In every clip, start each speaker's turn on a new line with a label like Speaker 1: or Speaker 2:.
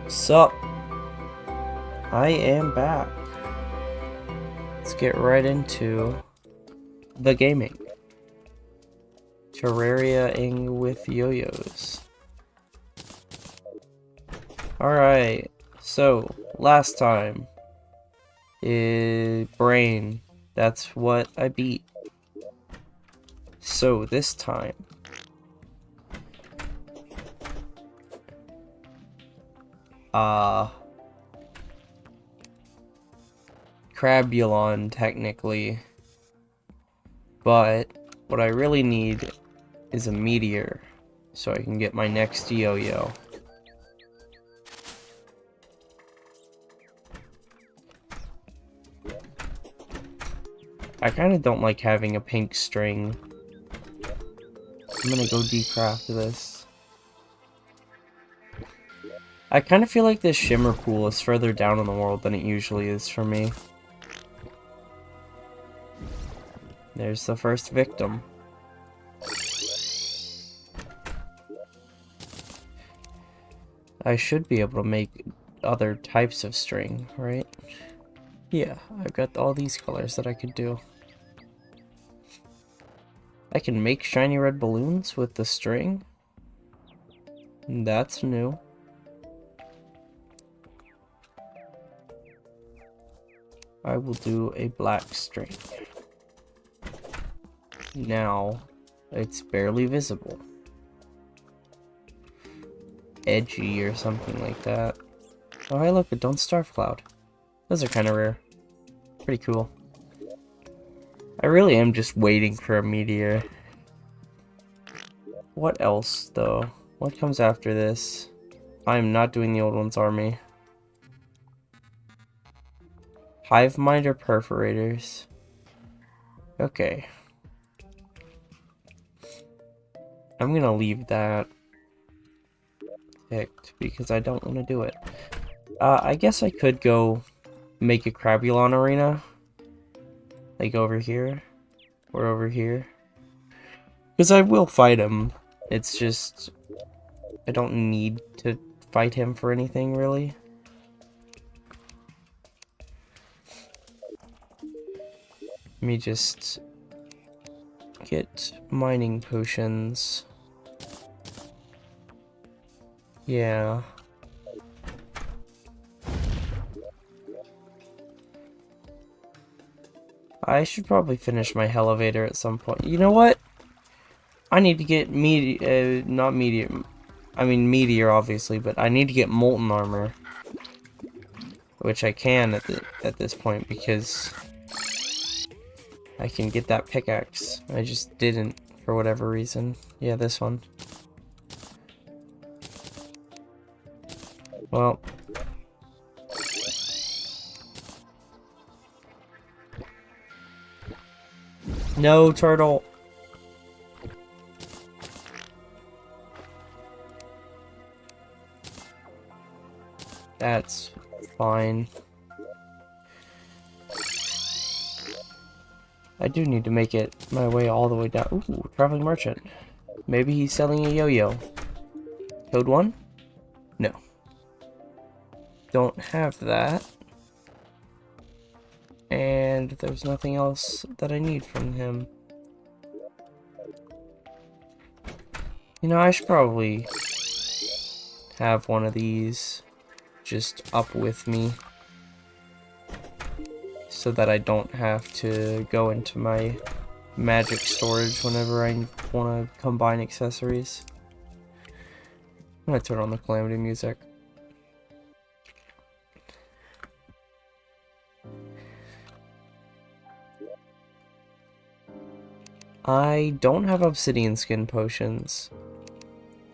Speaker 1: Sup? I am back. Let's get right into the gaming. Terraria-ing with Yoyos. Alright, so last time Brain. That's what I beat. So this time Crabulon technically, but what I really need is a meteor so I can get my next yo-yo. I kind of don't like having a pink string. I'm gonna go decraft this. I kind of feel like this shimmer pool is further down in the world than it usually is for me. There's the first victim. I should be able to make other types of string, right? Yeah, I've got all these colors that I could do. I can make shiny red balloons with the string. That's new. I will do a black string. Now, it's barely visible. Edgy or something like that. Oh, hey, look, a Don't Starve cloud. Those are kind of rare. Pretty cool. I really am just waiting for a meteor. What else, though? What comes after this? I'm not doing the old one's army. Hive mind or perforators? Okay. I'm gonna leave that picked because I don't want to do it. I guess I could go make a Crabulon arena. Like over here. Or over here. Because I will fight him. It's just I don't need to fight him for anything, really. Let me just get mining potions. Yeah. I should probably finish my elevator at some point. You know what? I need to get not meteor. I mean meteor, obviously, but I need to get molten armor, which I can at this point because I can get that pickaxe. I just didn't for whatever reason. Yeah, this one. Well. No, turtle. That's fine. I do need to make it my way all the way down. Ooh, traveling merchant. Maybe he's selling a yo-yo. Code 1? No. Don't have that. And there's nothing else that I need from him. You know, I should probably have one of these just up with me so that I don't have to go into my magic storage whenever I want to combine accessories. I'm gonna turn on the Calamity music. I don't have obsidian skin potions,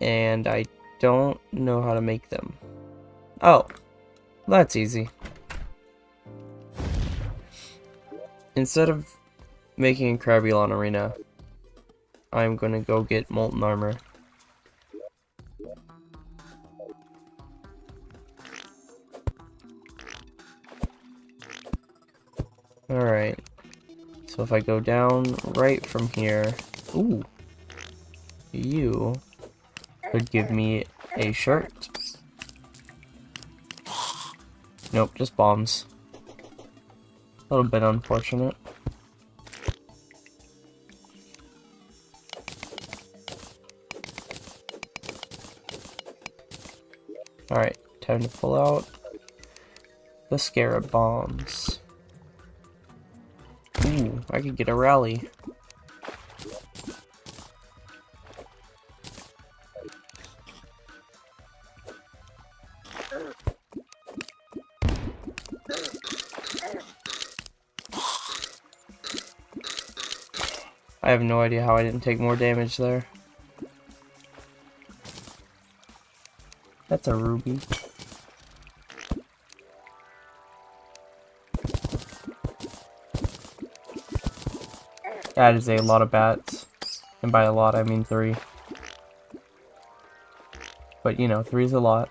Speaker 1: and I don't know how to make them. Oh, that's easy. Instead of making a Crabulon arena, I'm gonna go get molten armor. Alright. So if I go down right from here, ooh, you could give me a shirt. Nope, just bombs. A little bit unfortunate. Alright, time to pull out the scarab bombs. Ooh, I could get a rally. I have no idea how I didn't take more damage there. That's a ruby. That is a lot of bats. And by a lot, I mean 3. But you know, 3 is a lot.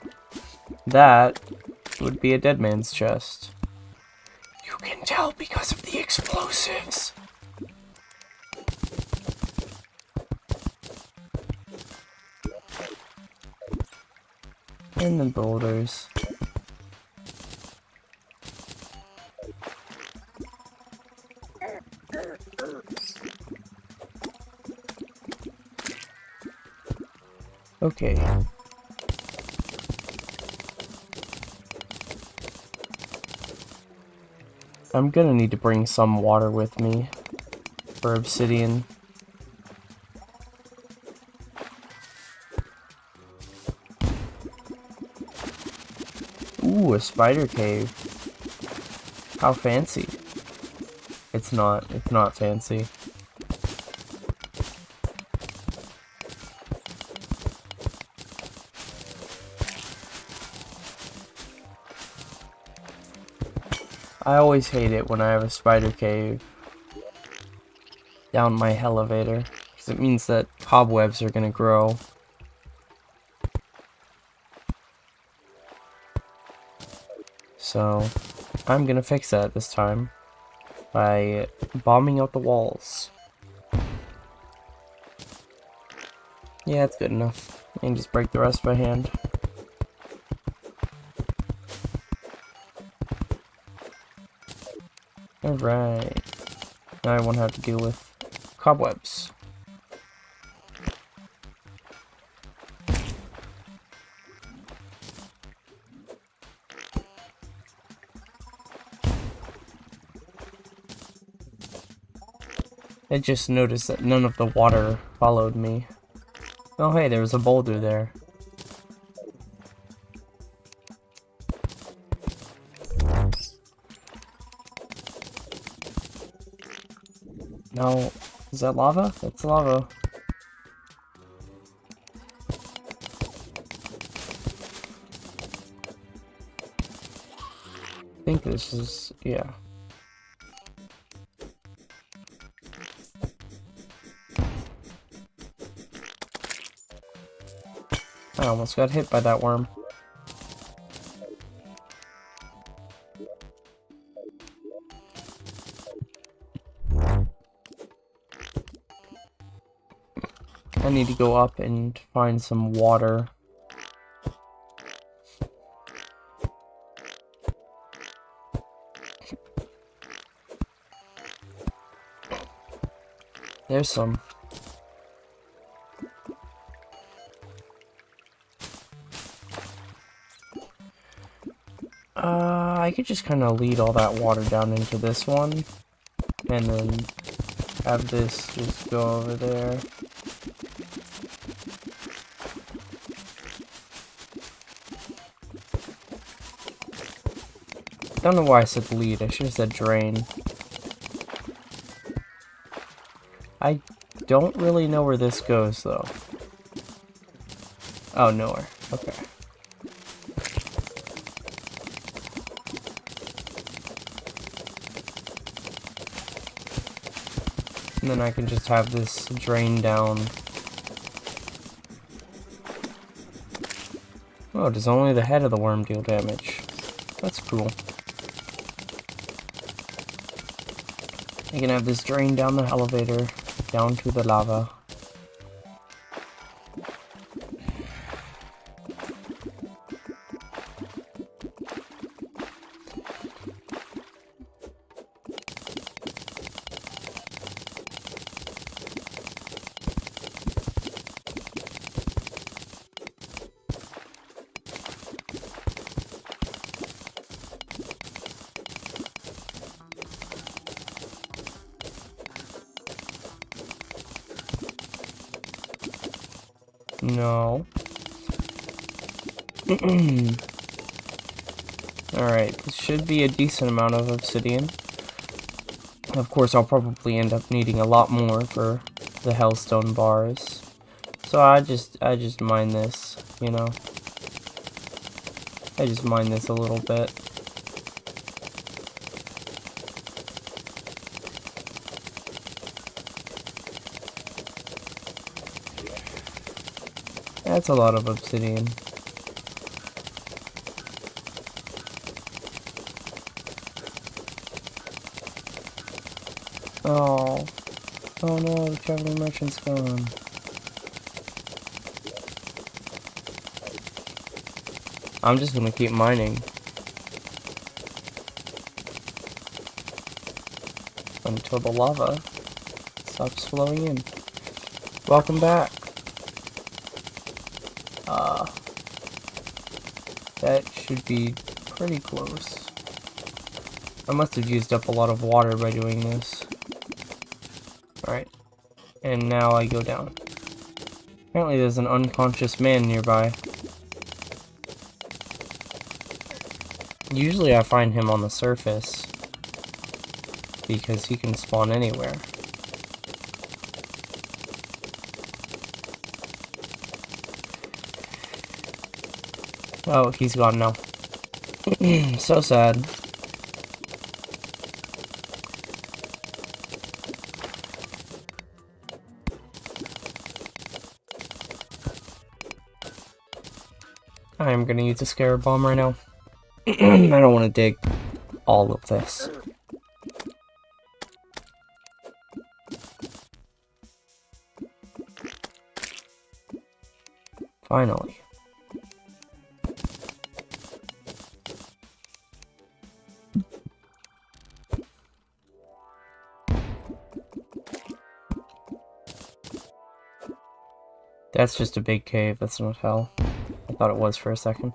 Speaker 1: That would be a dead man's chest. You can tell because of the explosives. And the boulders. Okay. I'm gonna need to bring some water with me for obsidian. Ooh, a spider cave. How fancy. It's not fancy. I always hate it when I have a spider cave down my elevator, because it means that cobwebs are gonna grow. So, I'm gonna fix that this time by bombing out the walls. Yeah, it's good enough. I can just break the rest by hand. Alright. Now I won't have to deal with cobwebs. I just noticed that none of the water followed me. Oh hey, there was a boulder there. No, is that lava? That's lava. I think this is, yeah. I almost got hit by that worm. I need to go up and find some water. There's some. I could just kind of lead all that water down into this one, and then have this just go over there. Don't know why I said lead, I should have said drain. I don't really know where this goes though. Oh, nowhere. Okay. And then I can just have this drain down. Oh, does only the head of the worm deal damage? That's cool. I can have this drain down the elevator, down to the lava. No. Alright, this should be a decent amount of obsidian. Of course, I'll probably end up needing a lot more for the hellstone bars. So I just mine this, you know. I just mine this a little bit. That's a lot of obsidian. Oh. Oh no, the traveling merchant's gone. I'm just gonna keep mining. Until the lava stops flowing in. Welcome back. That should be pretty close. I must have used up a lot of water by doing this. Alright. And now I go down. Apparently there's an unconscious man nearby. Usually I find him on the surface. Because he can spawn anywhere. Oh, he's gone now. So sad. I'm gonna use a scarab bomb right now. I don't want to dig all of this. Finally. That's just a big cave, that's not hell. I thought it was for a second.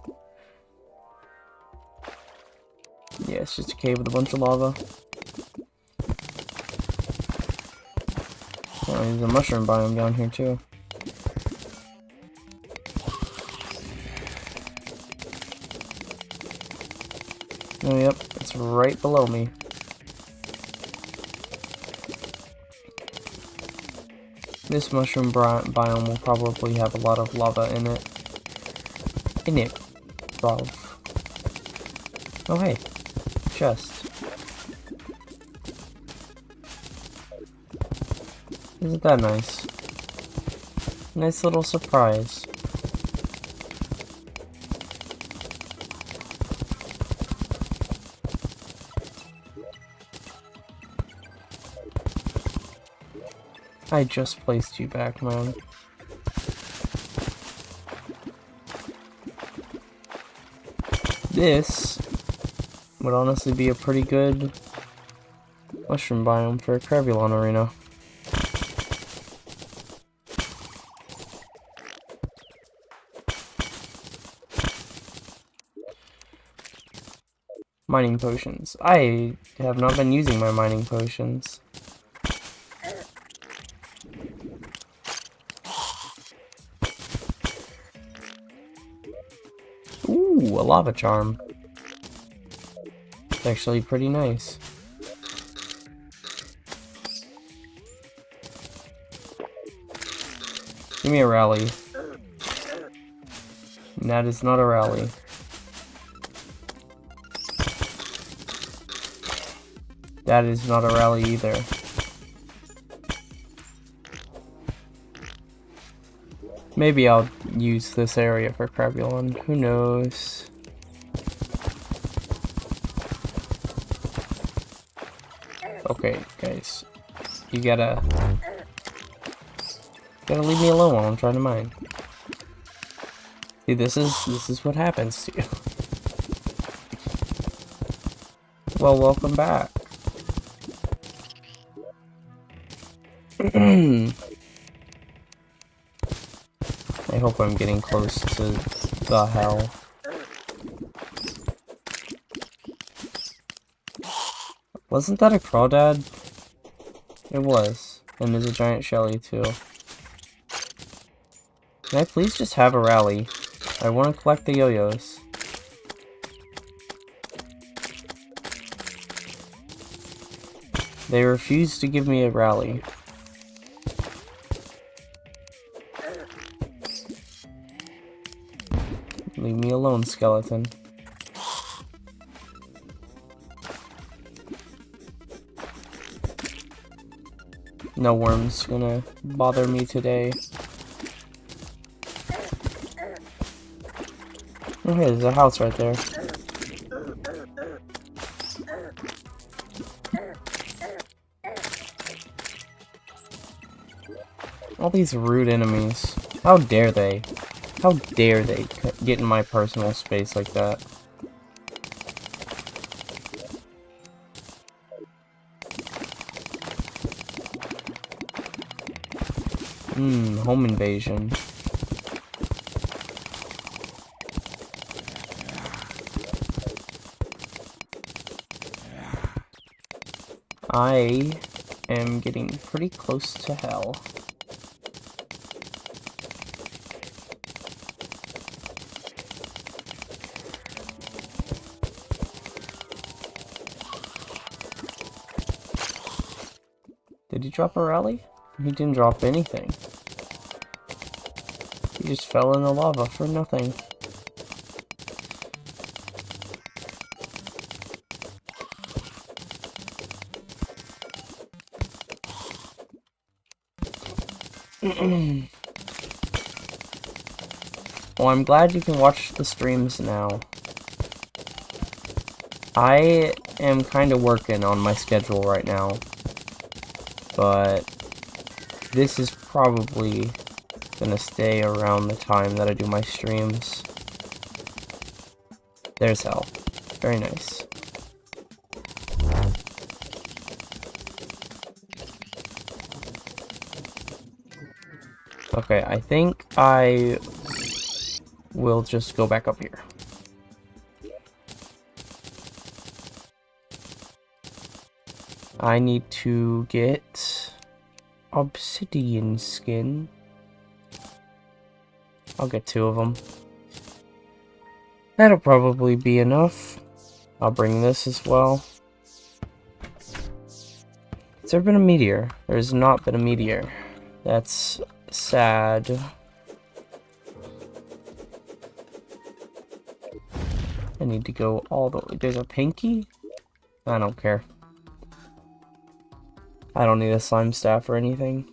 Speaker 1: Yeah, it's just a cave with a bunch of lava. Oh, there's a mushroom biome down here too. Oh, yep, it's right below me. This mushroom biome will probably have a lot of lava in it. Bro. Oh, hey. Chest. Isn't that nice? Nice little surprise. I just placed you back, man. This would honestly be a pretty good mushroom biome for a Crabulon arena. Mining potions. I have not been using my mining potions. Ooh, a lava charm. It's actually pretty nice. Give me a rally. And that is not a rally. That is not a rally either. Maybe I'll use this area for Crabulon. Who knows? Okay, guys. You gotta leave me alone while I'm trying to mine. See, this is what happens to you. Well, welcome back. I hope I'm getting close to the hell. Wasn't that a crawdad? It was. And there's a giant shelly too. Can I please just have a rally? I want to collect the yo-yos. They refuse to give me a rally. Leave me alone, skeleton. No worm's gonna bother me today. Oh, hey, there's a house right there. All these rude enemies. How dare they? How dare they get in my personal space like that? Home invasion. I am getting pretty close to hell. Did he drop a rally? He didn't drop anything. He just fell in the lava for nothing. Well, I'm glad you can watch the streams now. I am kind of working on my schedule right now, but this is probably gonna stay around the time that I do my streams. There's hell. Very nice. Okay, I think I will just go back up here. I need to get obsidian skin. I'll get 2 of them. That'll probably be enough. I'll bring this as well. Has there been a meteor? There's not been a meteor. That's sad. I need to go all the way. There's a pinky? I don't care. I don't need a slime staff or anything.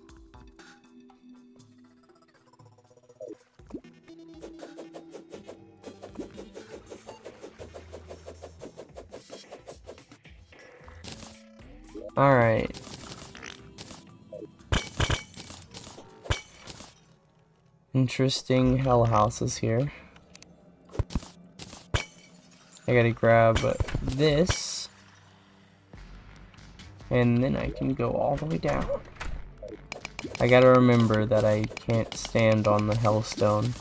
Speaker 1: Alright. Interesting hell houses here. I gotta grab this. And then I can go all the way down. I gotta remember that I can't stand on the hellstone.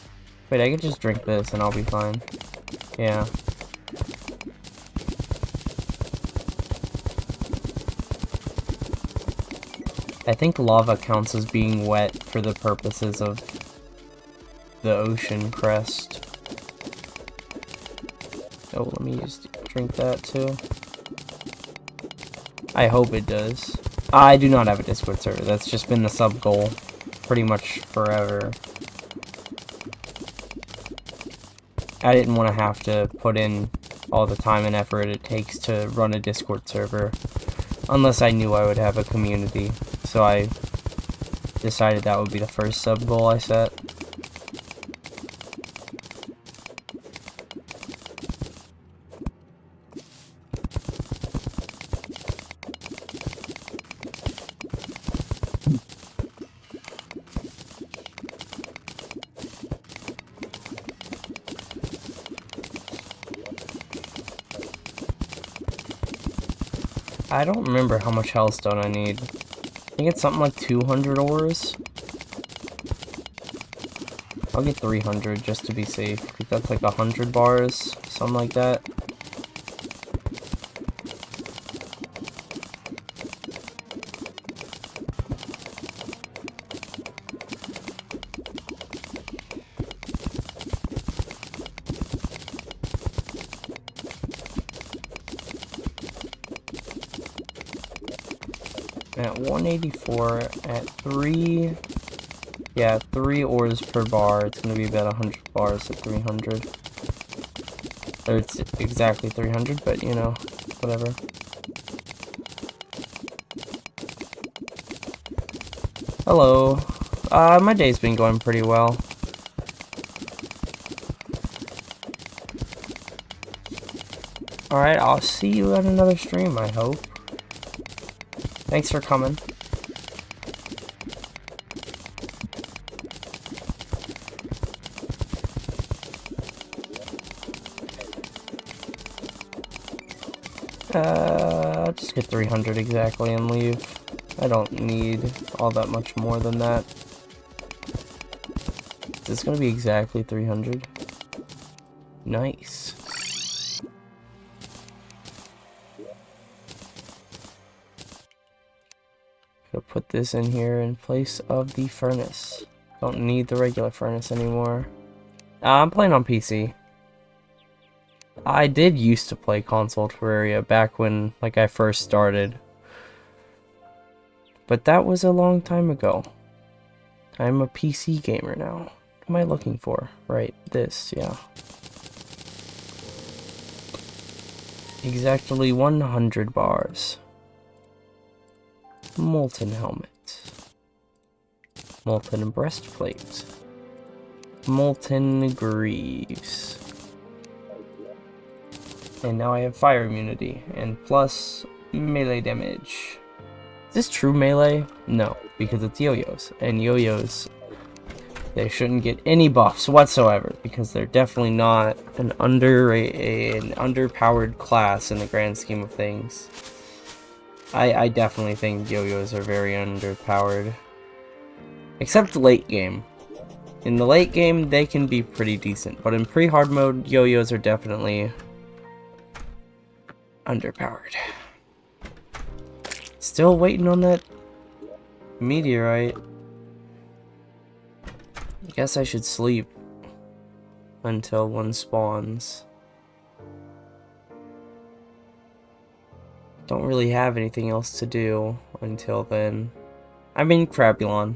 Speaker 1: Wait, I can just drink this and I'll be fine. Yeah. I think lava counts as being wet for the purposes of the ocean crest. Oh, let me just drink that too. I hope it does. I do not have a Discord server. That's just been the sub goal pretty much forever. I didn't want to have to put in all the time and effort it takes to run a Discord server unless I knew I would have a community. So I decided that would be the first sub goal I set. I don't remember how much hellstone I need. I think it's something like 200 ores. I'll get 300 just to be safe. I think that's like 100 bars, something like that. at 184 at 3. Yeah, 3 ores per bar. It's gonna be about 100 bars at 300. Or it's exactly 300, but you know, whatever. Hello. My day's been going pretty well. Alright, I'll see you at another stream, I hope. Thanks for coming. I'll just get 300 exactly and leave. I don't need all that much more than that. Is this gonna be exactly 300? Nice. Gonna put this in here in place of the furnace. Don't need the regular furnace anymore. I'm playing on PC. I did used to play console Terraria back when, like, I first started. But that was a long time ago. I'm a PC gamer now. What am I looking for? Right, this, yeah. Exactly 100 bars. Molten helmet. Molten breastplate. Molten greaves. And now I have fire immunity, and plus melee damage. Is this true melee? No, because it's yo-yos, and yo-yos, they shouldn't get any buffs whatsoever, because they're definitely not an underpowered class in the grand scheme of things. I definitely think yo-yos are very underpowered. Except late game. In the late game, they can be pretty decent, but in pre-hard mode, yo-yos are definitely underpowered. Still waiting on that meteorite. I guess I should sleep until one spawns. Don't really have anything else to do until then. I'm in Crabulon.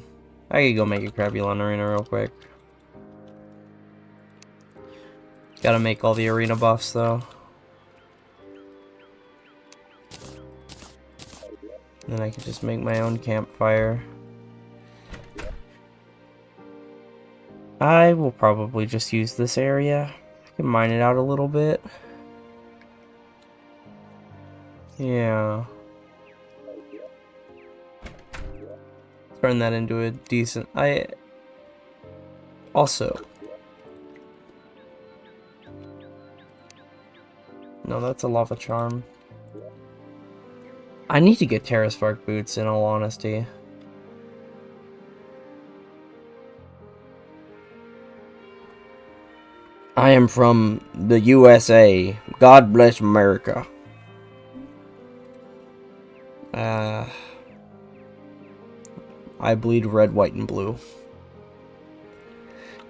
Speaker 1: I could go make a Crabulon arena real quick. Gotta make all the arena buffs though. Then I can just make my own campfire. I will probably just use this area. I can mine it out a little bit. Yeah. Turn that into a decent... Also... No, that's a lava charm. I need to get Terra Spark boots, in all honesty. I am from the USA. God bless America. I bleed red, white, and blue.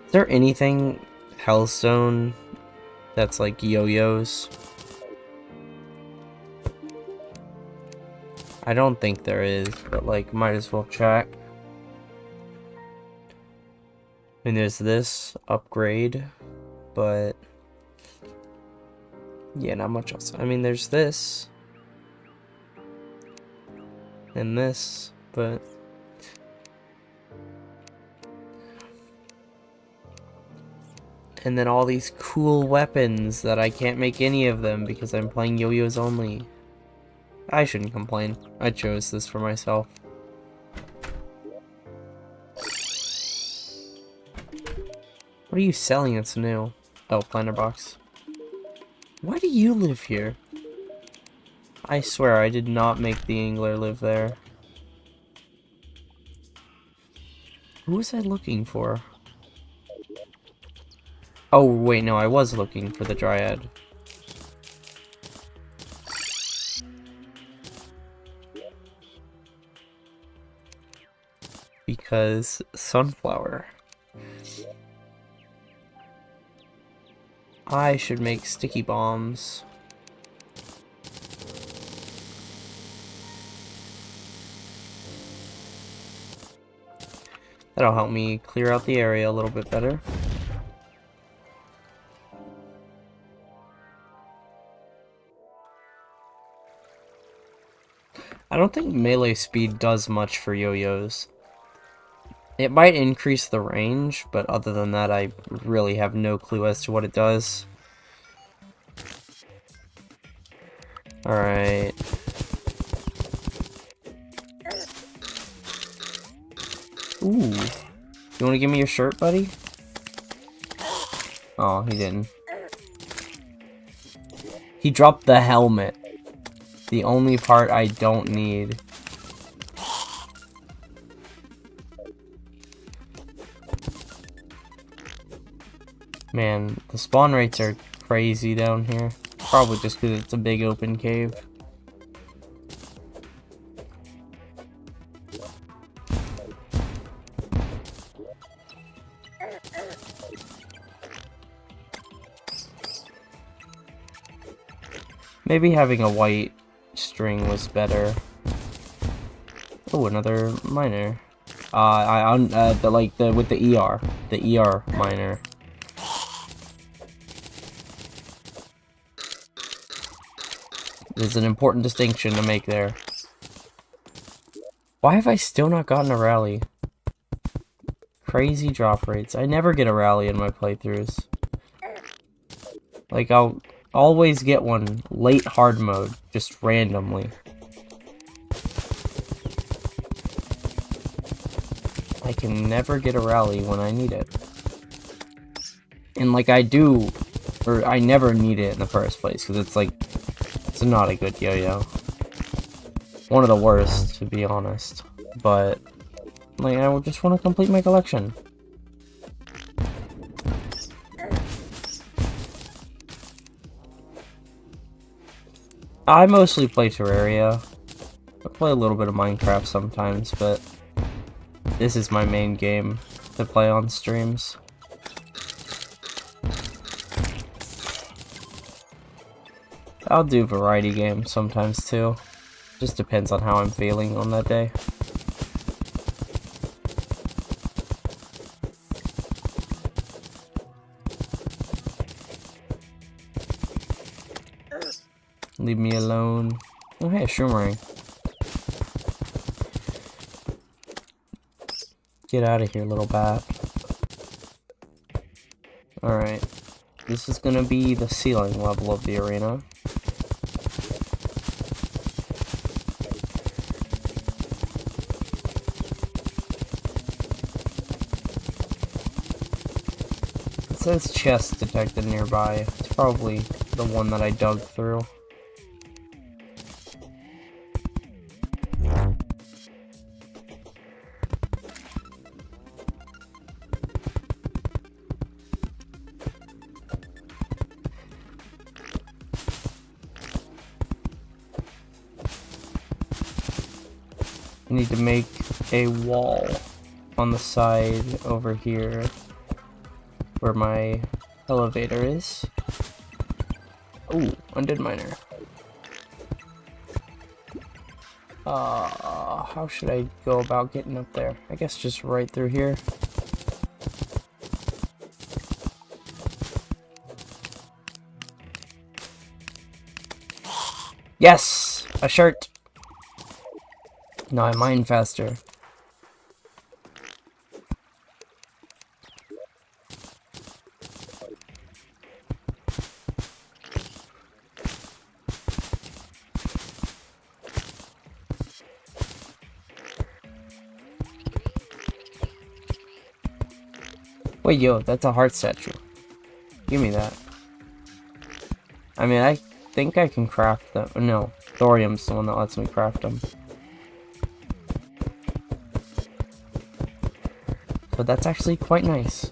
Speaker 1: Is there anything Hellstone that's like yo-yos? I don't think there is, but like, might as well check. And there's this upgrade, but yeah, not much else. I mean, there's this and this, but and then all these cool weapons that I can't make any of them because I'm playing yo-yos only. I shouldn't complain. I chose this for myself. What are you selling that's new? Oh, planter box. Why do you live here? I swear I did not make the angler live there. Who was I looking for? Oh, wait, no, I was looking for the dryad. Because sunflower. I should make sticky bombs. That'll help me clear out the area a little bit better. I don't think melee speed does much for yo-yos. It might increase the range, but other than that, I really have no clue as to what it does. Alright. Ooh. You want to give me your shirt, buddy? Oh, he didn't. He dropped the helmet. The only part I don't need. Man, the spawn rates are crazy down here. Probably just because it's a big open cave. Maybe having a white string was better. Oh, another miner. With the ER miner. There's an important distinction to make there. Why have I still not gotten a rally? Crazy drop rates. I never get a rally in my playthroughs. Like, I'll always get one late hard mode, just randomly. I can never get a rally when I need it. And like I do, or I never need it in the first place, because it's like, it's not a good yo-yo. One of the worst, to be honest. But, like, I just want to complete my collection. I mostly play Terraria. I play a little bit of Minecraft sometimes, but this is my main game to play on streams. I'll do variety games sometimes too. Just depends on how I'm feeling on that day. Leave me alone. Oh hey, Shroomering. Get out of here, little bat. Alright. This is gonna be the ceiling level of the arena. It says chest detected nearby. It's probably the one that I dug through. I need to make a wall on the side over here where my elevator is. Ooh, undead miner. How should I go about getting up there? I guess just right through here. Yes! A shirt! No, I mine faster. Wait, yo, that's a heart statue. Give me that. I mean, I think I can craft them. No, thorium's the one that lets me craft them. But that's actually quite nice.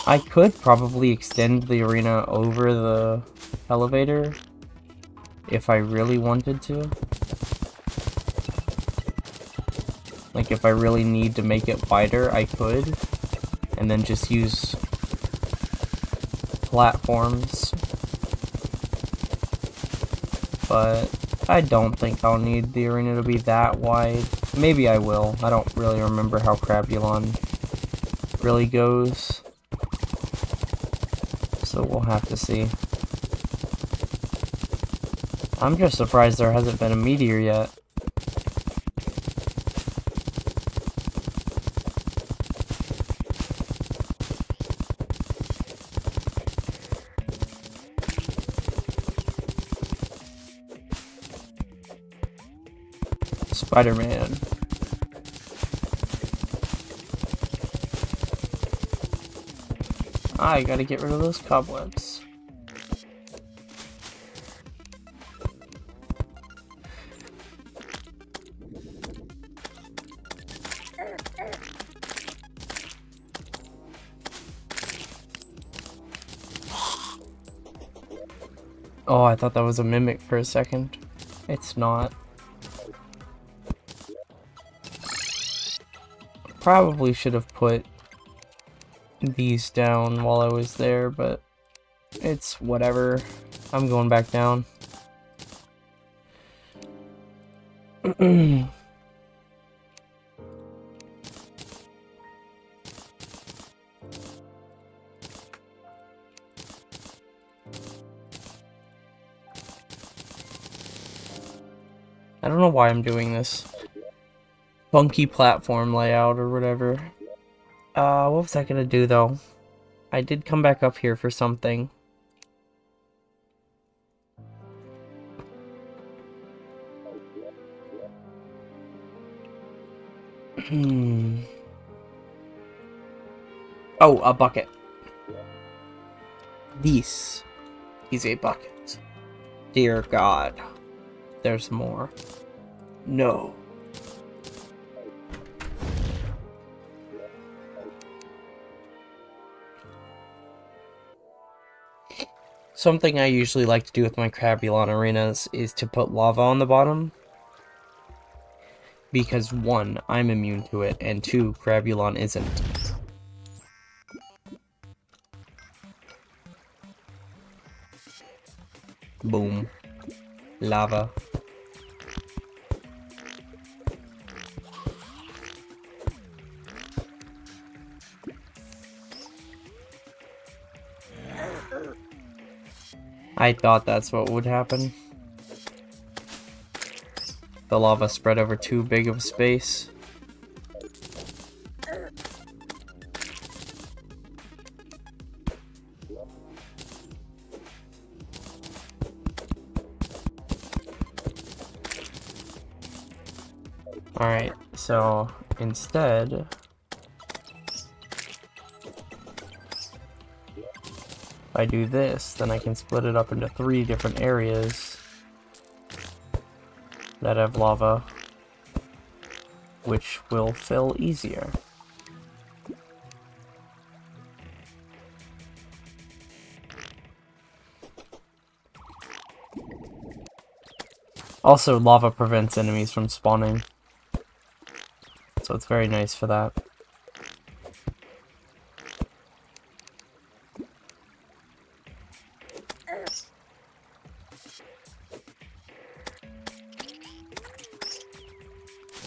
Speaker 1: I could probably extend the arena over the elevator if I really wanted to. Like, if I really need to make it wider, I could. And then just use platforms but I don't think I'll need the arena to be that wide. Maybe I will. I don't really remember how Crabulon really goes, so we'll have to see. I'm just surprised there hasn't been a meteor yet. Spider-Man. I gotta get rid of those cobwebs. Oh, I thought that was a mimic for a second. It's not. Probably should have put these down while I was there, but it's whatever. I'm going back down. I don't know why I'm doing this funky platform layout or whatever. What was I gonna do though? I did come back up here for something. Oh, a bucket. This is a bucket. Dear God. There's more. No. Something I usually like to do with my Crabulon arenas is to put lava on the bottom. Because 1, I'm immune to it, and 2, Crabulon isn't. Boom. Lava. I thought that's what would happen. The lava spread over too big of a space. Alright, so instead, if I do this, then I can split it up into 3 different areas that have lava, which will fill easier. Also, lava prevents enemies from spawning, so it's very nice for that.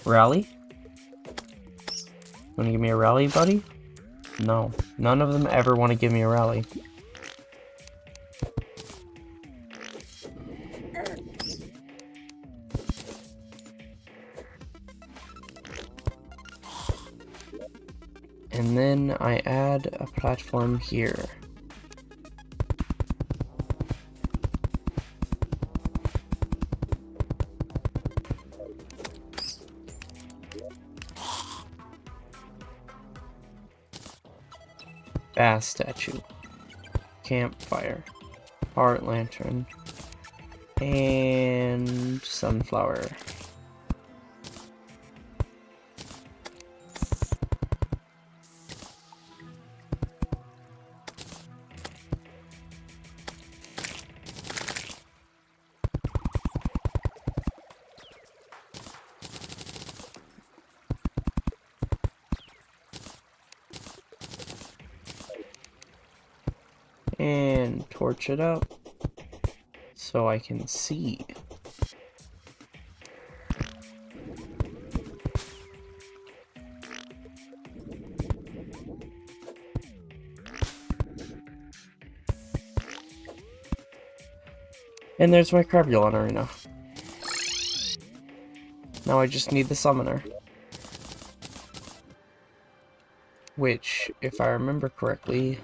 Speaker 1: Rally? Wanna give me a rally, buddy? No. None of them ever want to give me a rally. And then I add a platform here. Bass statue, campfire, heart lantern, and sunflower. And torch it up so I can see And there's my Crabulon arena. Now I just need the summoner. Which, if I remember correctly,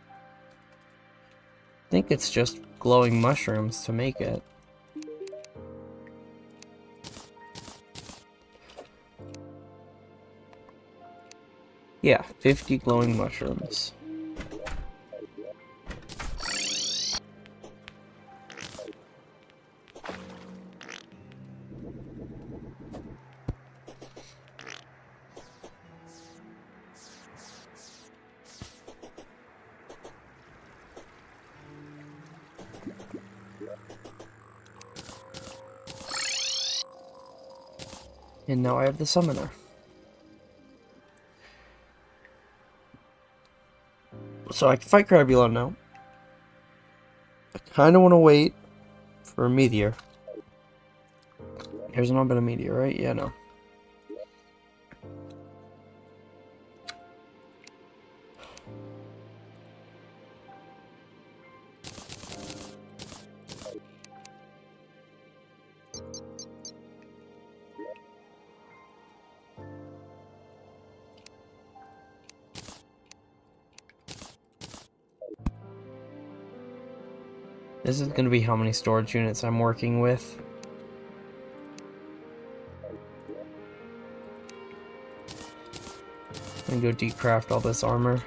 Speaker 1: I think it's just glowing mushrooms to make it. Yeah, 50 glowing mushrooms. And now I have the summoner. So I can fight Crabulon now. I kind of want to wait for a meteor. There's not been a meteor, right? Yeah, no. This is going to be how many storage units I'm working with. I'm going to go decraft all this armor.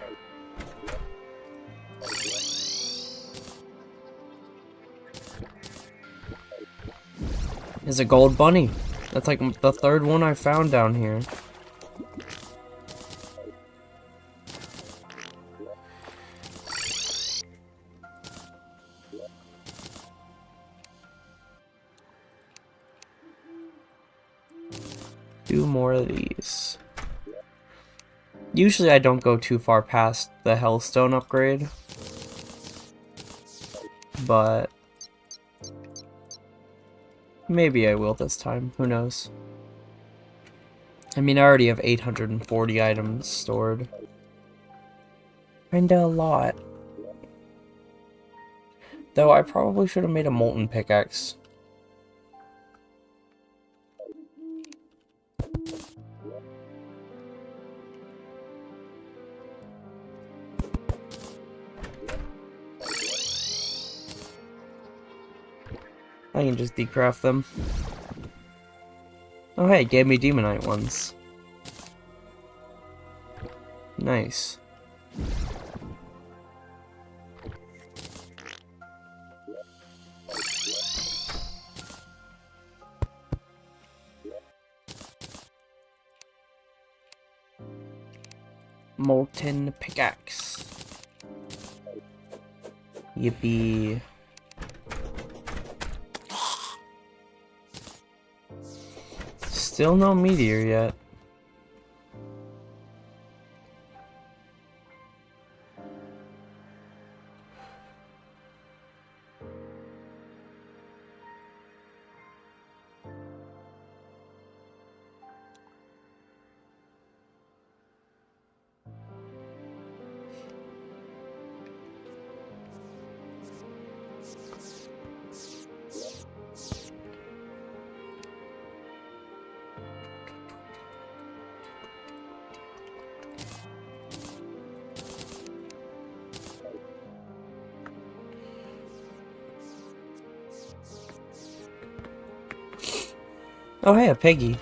Speaker 1: There's a gold bunny. That's like the third one I found down here. Two more of these. Usually I don't go too far past the Hellstone upgrade. But maybe I will this time. Who knows? I mean, I already have 840 items stored. Kinda a lot. Though I probably should have made a molten pickaxe. I can just decraft them. Oh hey, it gave me demonite ones. Nice. Molten pickaxe. Yippee. Still no meteor yet. Oh hey, a piggy.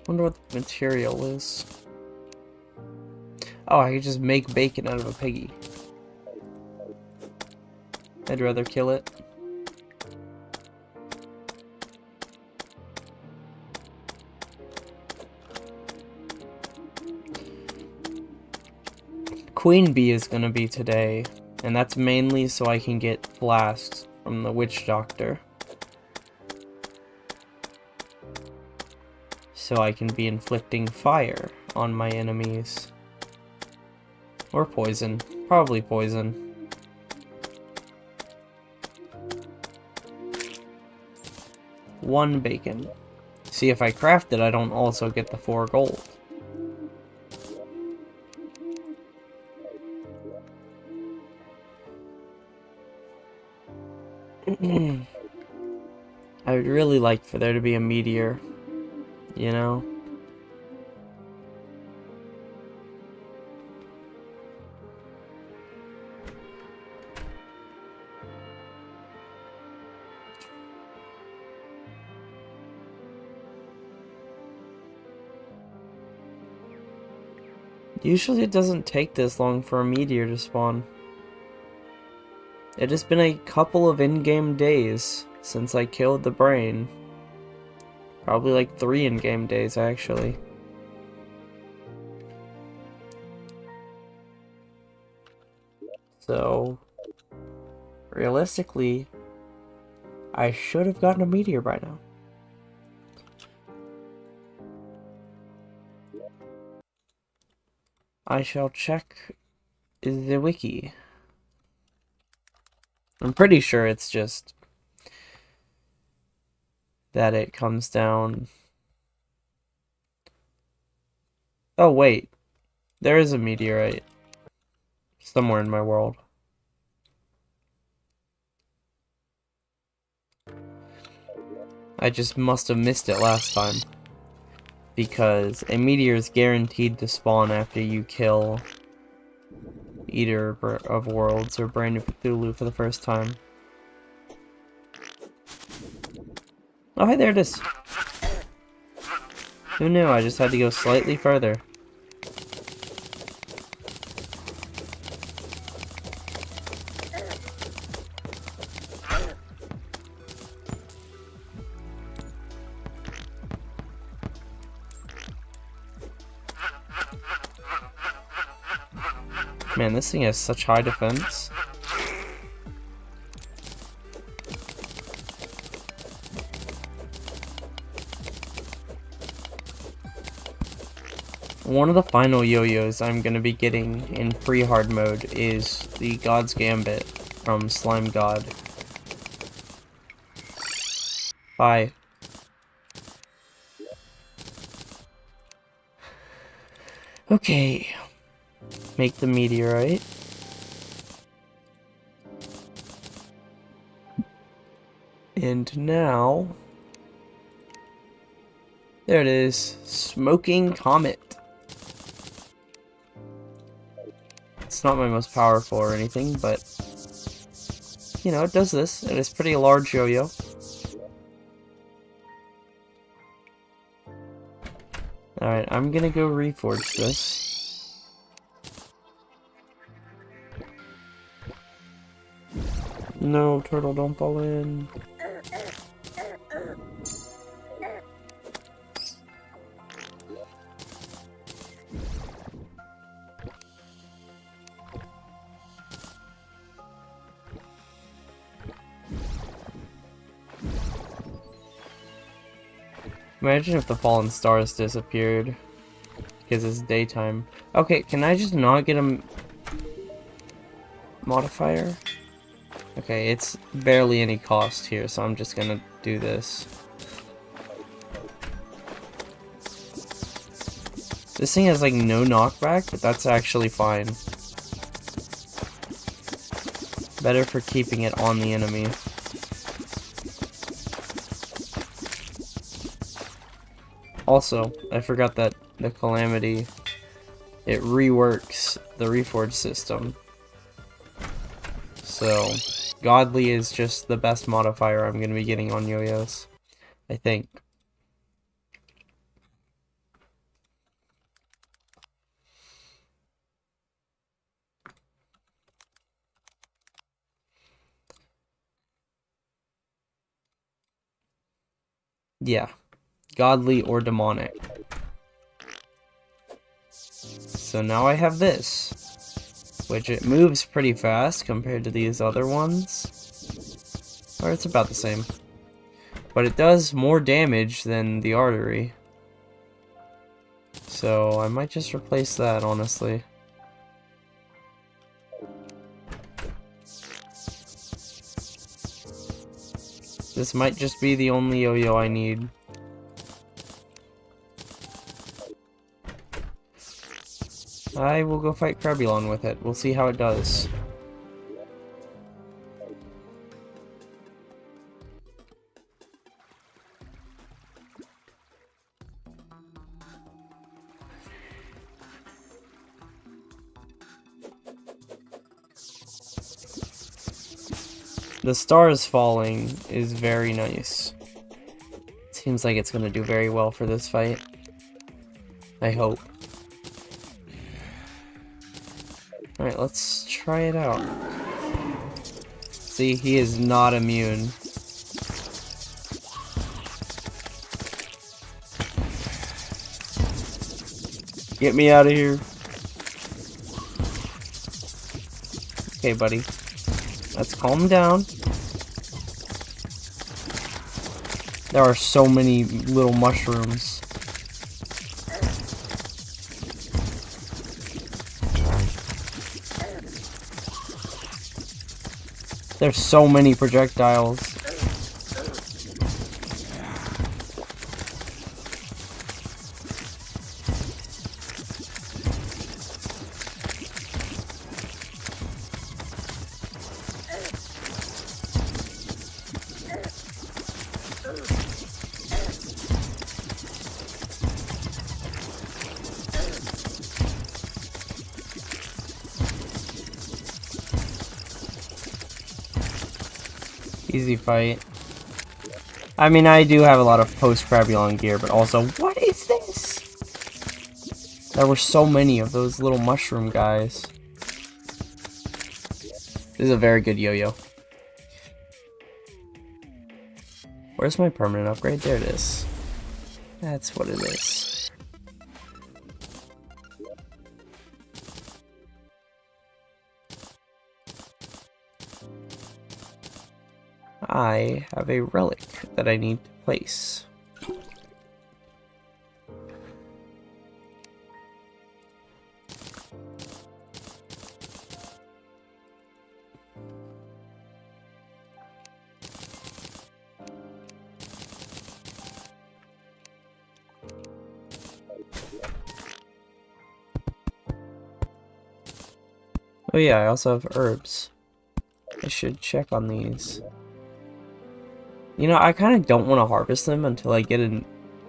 Speaker 1: Wonder what the material is. Oh, I could just make bacon out of a piggy. I'd rather kill it. Queen Bee is gonna be today, and that's mainly so I can get blasts from the witch doctor. So I can be inflicting fire on my enemies. Or poison. Probably poison. 1 bacon. See, if I craft it, I don't also get the 4 gold. I would really like for there to be a meteor, you know? Usually it doesn't take this long for a meteor to spawn. It has been a couple of in-game days since I killed the brain. Probably like 3 in-game days, actually. So, realistically, I should have gotten a meteor by now. I shall check the wiki. I'm pretty sure it's just that it comes down. Oh wait, there is a meteorite somewhere in my world. I just must have missed it last time, because a meteor is guaranteed to spawn after you kill Eater of Worlds or Brain of Cthulhu for the first time. Oh hey, there it is. Who knew? I just had to go slightly further. Man, this thing has such high defense. One of the final yo-yos I'm going to be getting in free hard mode is the God's Gambit from Slime God. Bye. Okay. Make the meteorite. And now... there it is. Smoking Comet. It's not my most powerful or anything, but... you know, it does this. It is pretty large yo-yo. Alright, I'm gonna go reforge this. No, turtle, don't fall in. Imagine if the fallen stars disappeared because it's daytime. Okay, can I just not get a modifier? Okay, it's barely any cost here, so I'm just gonna do this. This thing has like no knockback, but that's actually fine. Better for keeping it on the enemy. Also, I forgot that the Calamity, it reworks the Reforge system. So, Godly is just the best modifier I'm going to be getting on yo-yos, I think. Yeah, Godly or Demonic. So now I have this. Which it moves pretty fast compared to these other ones. Or it's about the same. But it does more damage than the artery. So I might just replace that, honestly. This might just be the only yo-yo I need. I will go fight Crebulon with it. We'll see how it does. The stars falling is very nice. Seems like it's gonna do very well for this fight. I hope. Alright, let's try it out. See, he is not immune. Get me out of here. Okay, buddy. Let's calm down. There are so many little mushrooms. There's so many projectiles. Easy fight. I mean, I do have a lot of post-Crebulon gear, but also, what is this? There were so many of those little mushroom guys. This is a very good yo-yo. Where's my permanent upgrade? There it is. That's what it is. I have a relic that I need to place. Oh yeah, I also have herbs. I should check on these. You know, I kind of don't want to harvest them until I get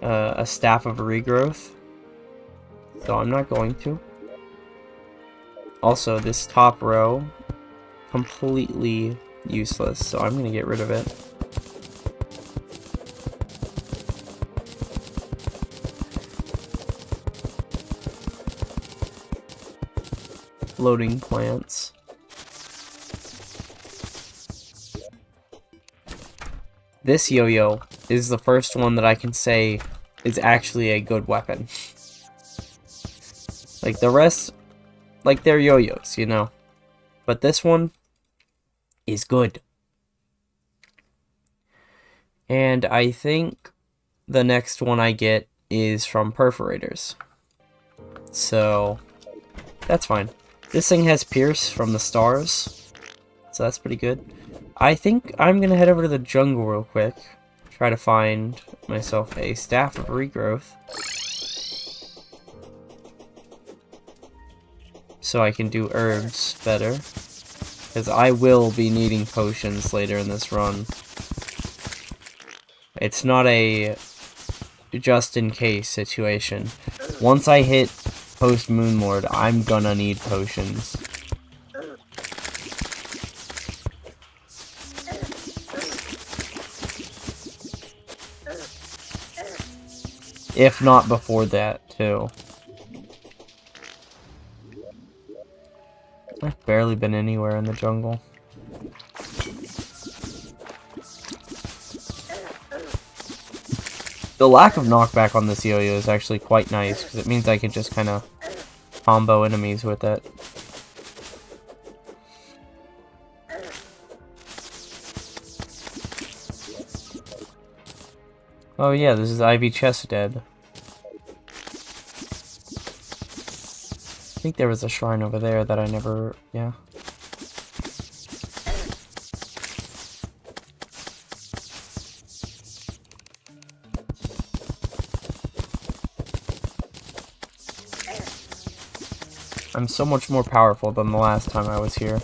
Speaker 1: a staff of regrowth. So I'm not going to. Also, this top row, completely useless, so I'm going to get rid of it. Floating plants. This yo-yo is the first one that I can say is actually a good weapon. Like the rest, like they're yo-yos, you know. But this one is good. And I think the next one I get is from perforators. So, that's fine. This thing has Pierce from the stars, so that's pretty good. I think I'm gonna head over to the jungle real quick. Try to find myself a staff of regrowth. So I can do herbs better. Because I will be needing potions later in this run. It's not a just in case situation. Once I hit post Moonlord, I'm gonna need potions. If not before that, too. I've barely been anywhere in the jungle. The lack of knockback on this yo-yo is actually quite nice, because it means I can just kind of combo enemies with it. Oh yeah, this is Ivy Chestdead. I think there was a shrine over there that I never... yeah. I'm so much more powerful than the last time I was here.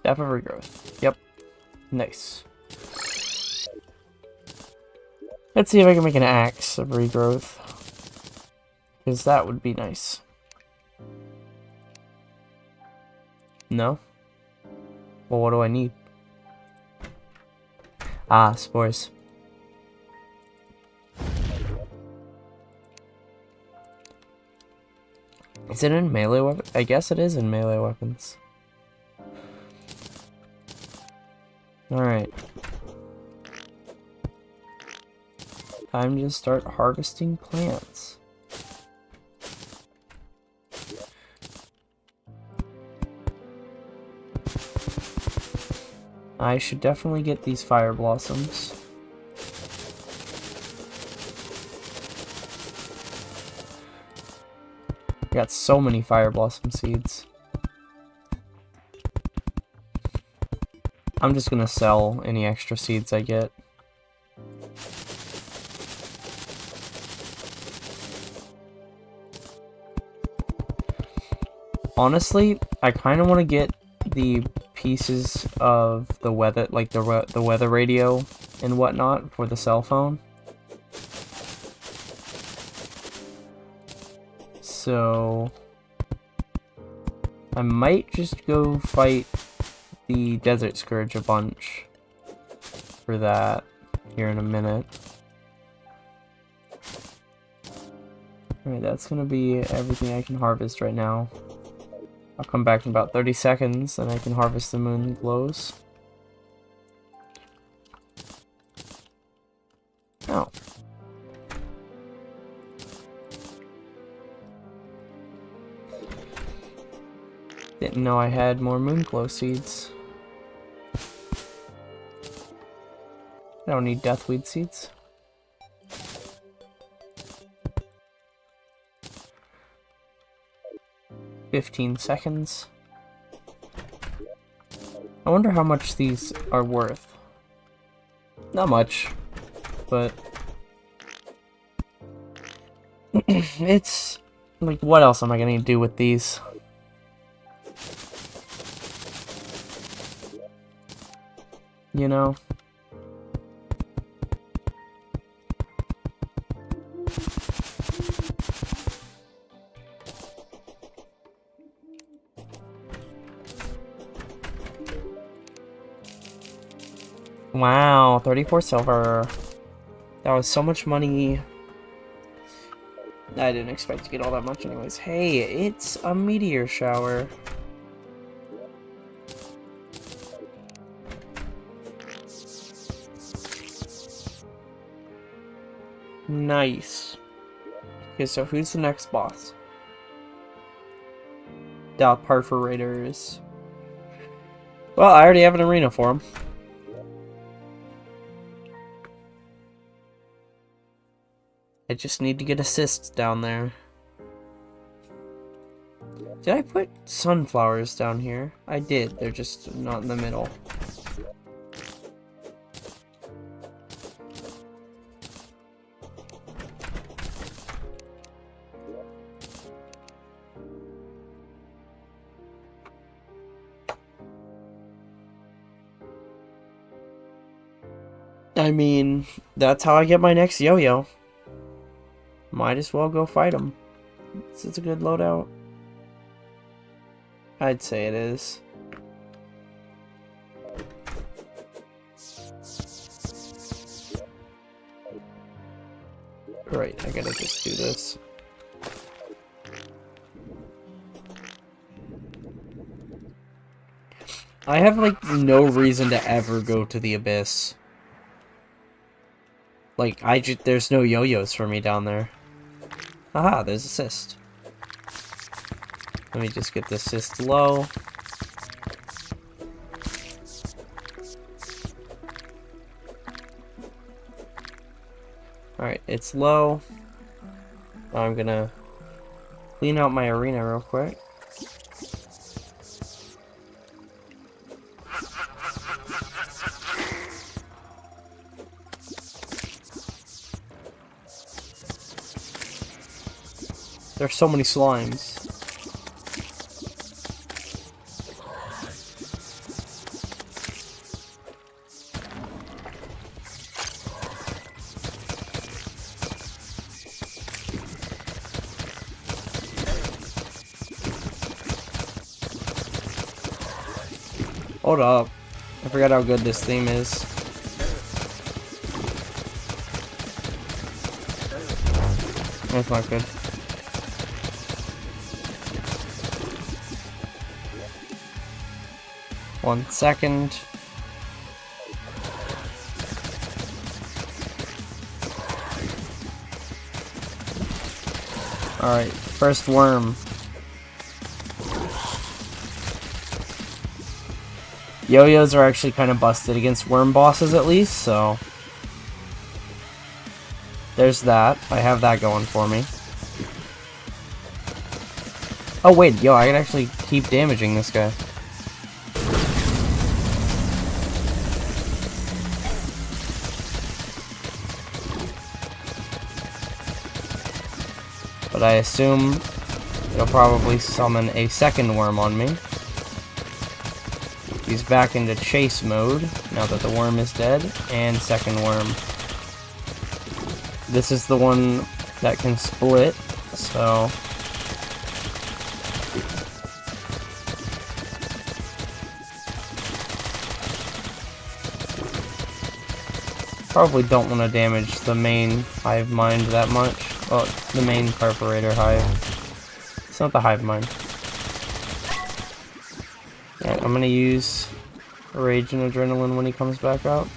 Speaker 1: Death of regrowth. Yep. Nice. Let's see if I can make an axe of regrowth. Because that would be nice. No? Well, what do I need? Ah, spores. Is it in melee weapons? I guess it is in melee weapons. Alright. Time to start harvesting plants. I should definitely get these fire blossoms. I got so many fire blossom seeds. I'm just gonna sell any extra seeds I get. Honestly, I kind of want to get the pieces of the weather, like the weather radio and whatnot for the cell phone. So I might just go fight the Desert Scourge a bunch for that here in a minute. Alright, that's gonna be everything I can harvest right now. I'll come back in about 30 seconds and I can harvest the moon glows. Oh. Didn't know I had more moon glow seeds. I don't need deathweed seeds. $15 seconds. I wonder how much these are worth. Not much, but it's like, what else am I gonna do with these? You know? Wow, 34 silver. That was so much money. I didn't expect to get all that much anyways. Hey, it's a meteor shower. Nice. Okay, so who's the next boss? The perforators. Well, I already have an arena for him. I just need to get assists down there. Did I put sunflowers down here? I did, they're just not in the middle. I mean, that's how I get my next yo-yo. Might as well go fight him. This is a good loadout. I'd say it is. Right, I gotta just do this. I have, like, no reason to ever go to the Abyss. Like, there's no yo-yos for me down there. Aha, there's assist. Let me just get the assist low. Alright, it's low. Now I'm gonna clean out my arena real quick. There's so many slimes. Hold up. I forgot how good this theme is. That's not good. One second. Alright, first worm. Yo-yos are actually kind of busted against worm bosses at least, so... There's that. I have that going for me. Oh wait, yo, I can actually keep damaging this guy. But I assume it'll probably summon a second worm on me. He's back into chase mode now that the worm is dead, and second worm. This is the one that can split, so... Probably don't want to damage the main hive mind that much. Well, the main perforator hive. It's not the hive mind. Yeah, I'm gonna use Rage and Adrenaline when he comes back out.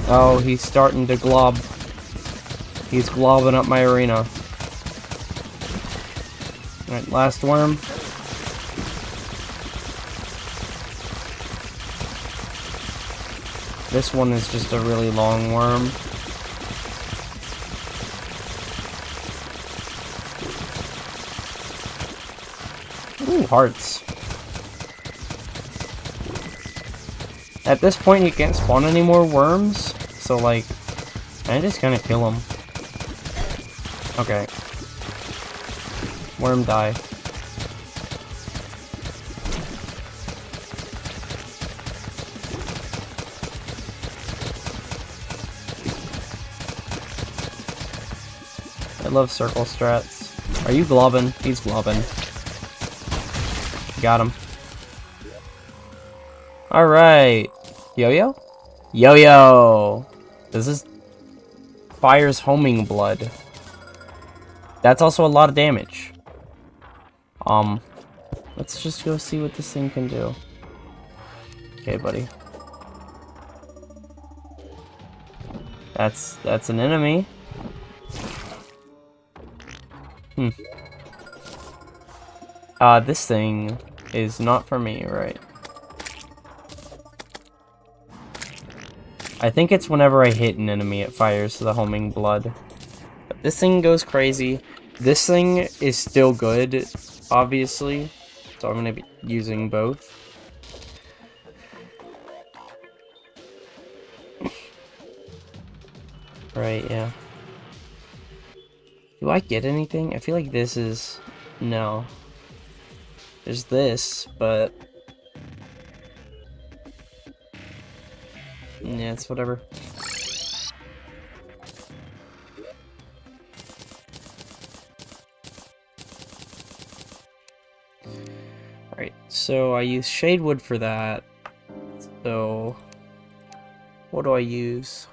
Speaker 1: Oh, he's starting to glob. He's globbing up my arena. Alright, last worm. This one is just a really long worm. Ooh, hearts. At this point, you can't spawn any more worms, so like, I just kind of kill them. Okay. Worm die. I love circle strats. Are you globbing? He's globbing. Got him. Alright. Yo-yo? Yo-yo! This is Fire's Homing Blood. That's also a lot of damage. Let's just go see what this thing can do. Okay, buddy. That's an enemy. This thing is not for me, right? I think it's whenever I hit an enemy it fires the homing blood. But this thing goes crazy. This thing is still good, obviously. So I'm gonna be using both. Right, yeah. Do I get anything? I feel like this is... No. There's this, but... Yeah, it's whatever. Alright, so I use Shadewood for that. So... What do I use?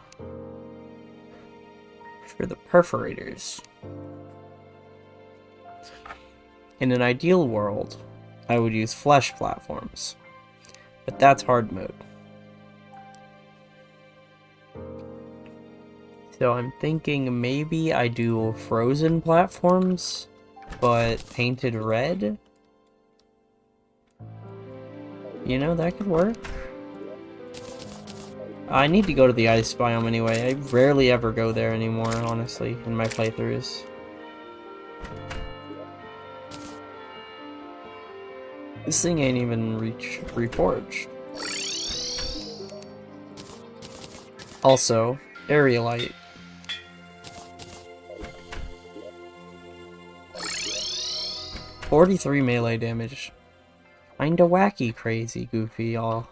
Speaker 1: For the perforators. In an ideal world, I would use flesh platforms, but that's hard mode. So I'm thinking maybe I do frozen platforms, but painted red? You know, that could work. I need to go to the ice biome anyway. I rarely ever go there anymore, honestly, in my playthroughs. This thing ain't even reforged. Also, aerialite. .43 melee damage. Kinda wacky, crazy, goofy, y'all.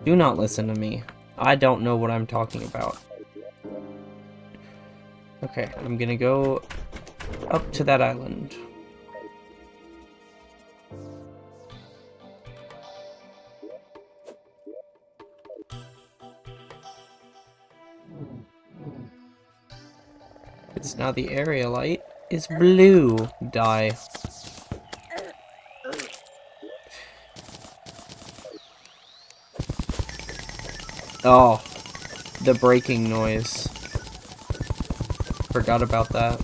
Speaker 1: Do not listen to me. I don't know what I'm talking about. Okay, I'm gonna go up to that island. It's now the area light is blue. Die. Oh, the breaking noise. Forgot about that.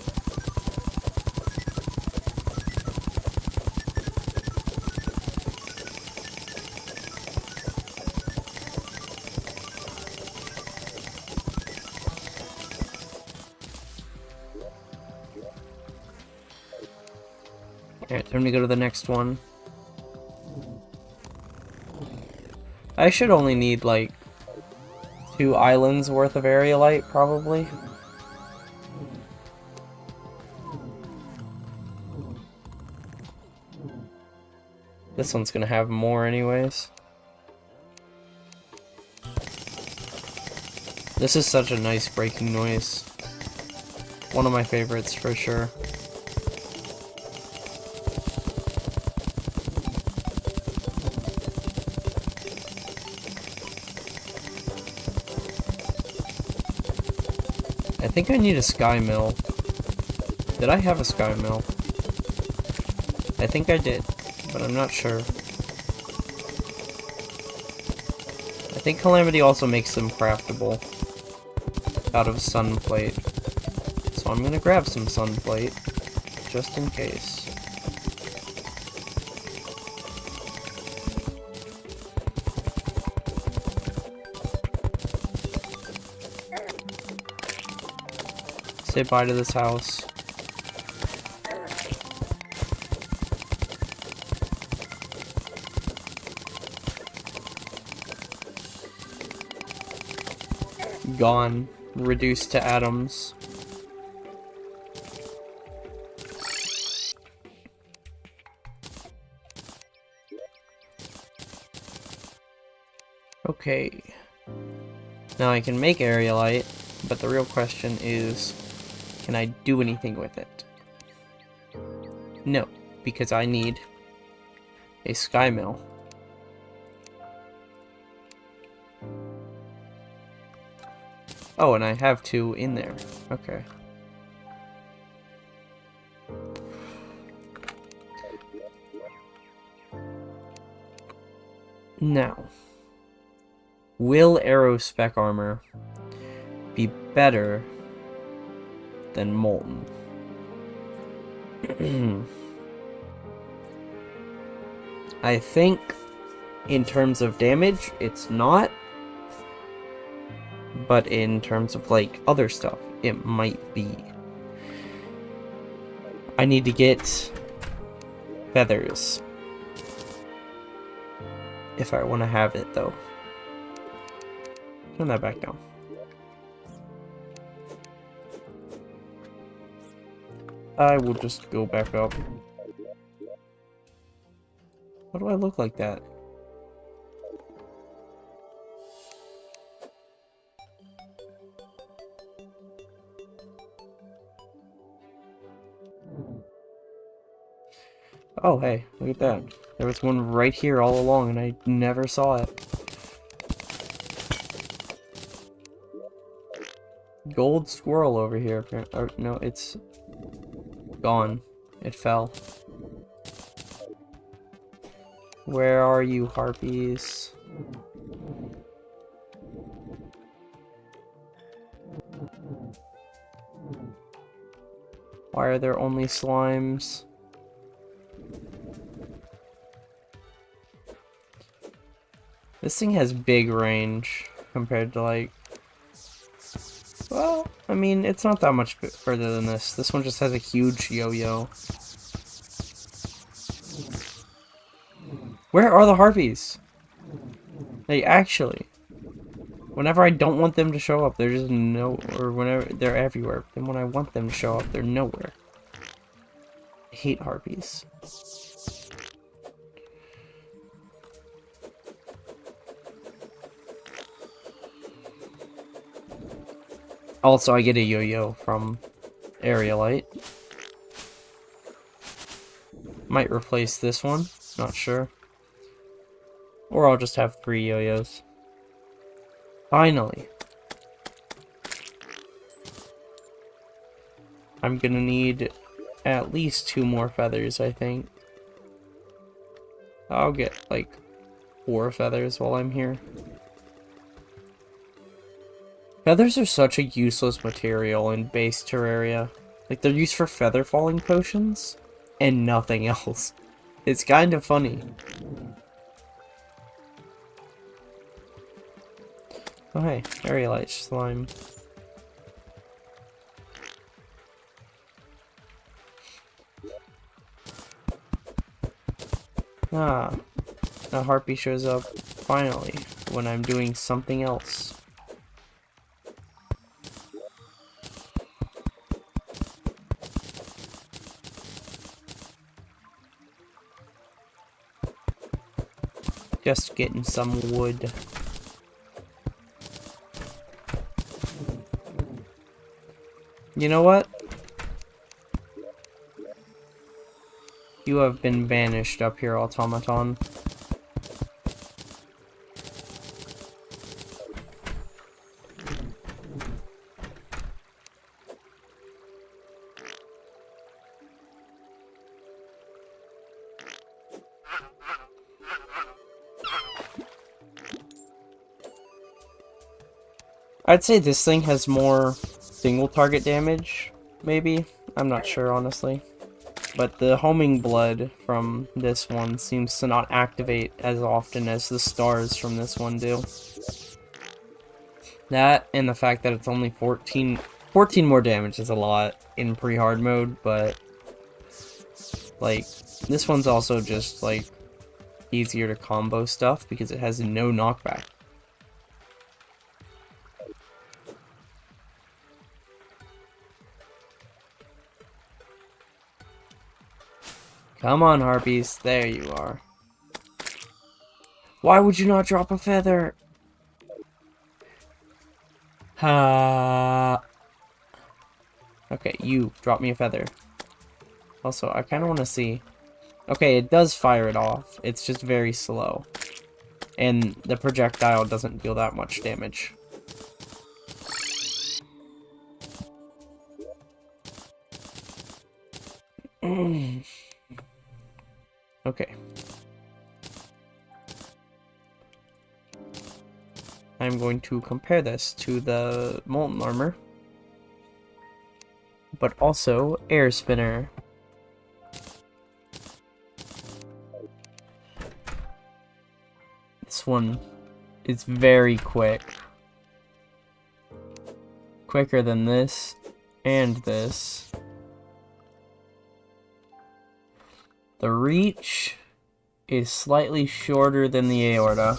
Speaker 1: Alright, time to go to the next one. I should only need, like, 2 islands worth of area light, probably. This one's gonna have more anyways. This is such a nice breaking noise. One of my favorites, for sure. I think I need a sky mill. Did I have a sky mill? I think I did, but I'm not sure. I think Calamity also makes them craftable out of sunplate. So I'm gonna grab some sunplate, just in case. Say bye to this house. Gone. Reduced to atoms. Okay. Now I can make aerialite, but the real question is, can I do anything with it? No, because I need a sky mill. Oh, and I have 2 in there. Okay. Now, will arrow spec armor be better than molten? I think in terms of damage, it's not. But in terms of, like, other stuff, it might be. I need to get feathers. If I want to have it, though. Turn that back down. I will just go back up. Why do I look like that? Oh, hey, look at that. There was one right here all along, and I never saw it. Gold squirrel over here. Or, no, it's gone. It fell. Where are you, harpies? Why are there only slimes? This thing has big range compared to like... Well, I mean, it's not that much further than this. This one just has a huge yo-yo. Where are the harpies? Like, actually. Whenever I don't want them to show up, they're just or whenever they're everywhere. Then when I want them to show up, they're nowhere. I hate harpies. Also, I get a yo-yo from Area Light. Might replace this one, not sure. Or I'll just have 3 yo-yos. Finally. I'm gonna need at least 2 more feathers, I think. I'll get like 4 feathers while I'm here. Feathers are such a useless material in base Terraria. Like, they're used for feather falling potions and nothing else. It's kind of funny. Oh hey, area light slime. Ah, a harpy shows up finally when I'm doing something else. Just getting some wood. You know what? You have been banished up here, automaton. I'd say this thing has more single target damage, maybe? I'm not sure, honestly. But the homing blood from this one seems to not activate as often as the stars from this one do. That, and the fact that it's only 14 more damage is a lot in pre-hard mode, but... like, this one's also just, like, easier to combo stuff because it has no knockback. Come on, harpies. There you are. Why would you not drop a feather? Ha. Okay, you drop me a feather. Also, I kind of want to see. Okay, it does fire it off. It's just very slow. And the projectile doesn't deal that much damage. Okay. I'm going to compare this to the Molten Armor. But also, Air Spinner. This one is very quick. Quicker than this and this. The reach is slightly shorter than the aorta.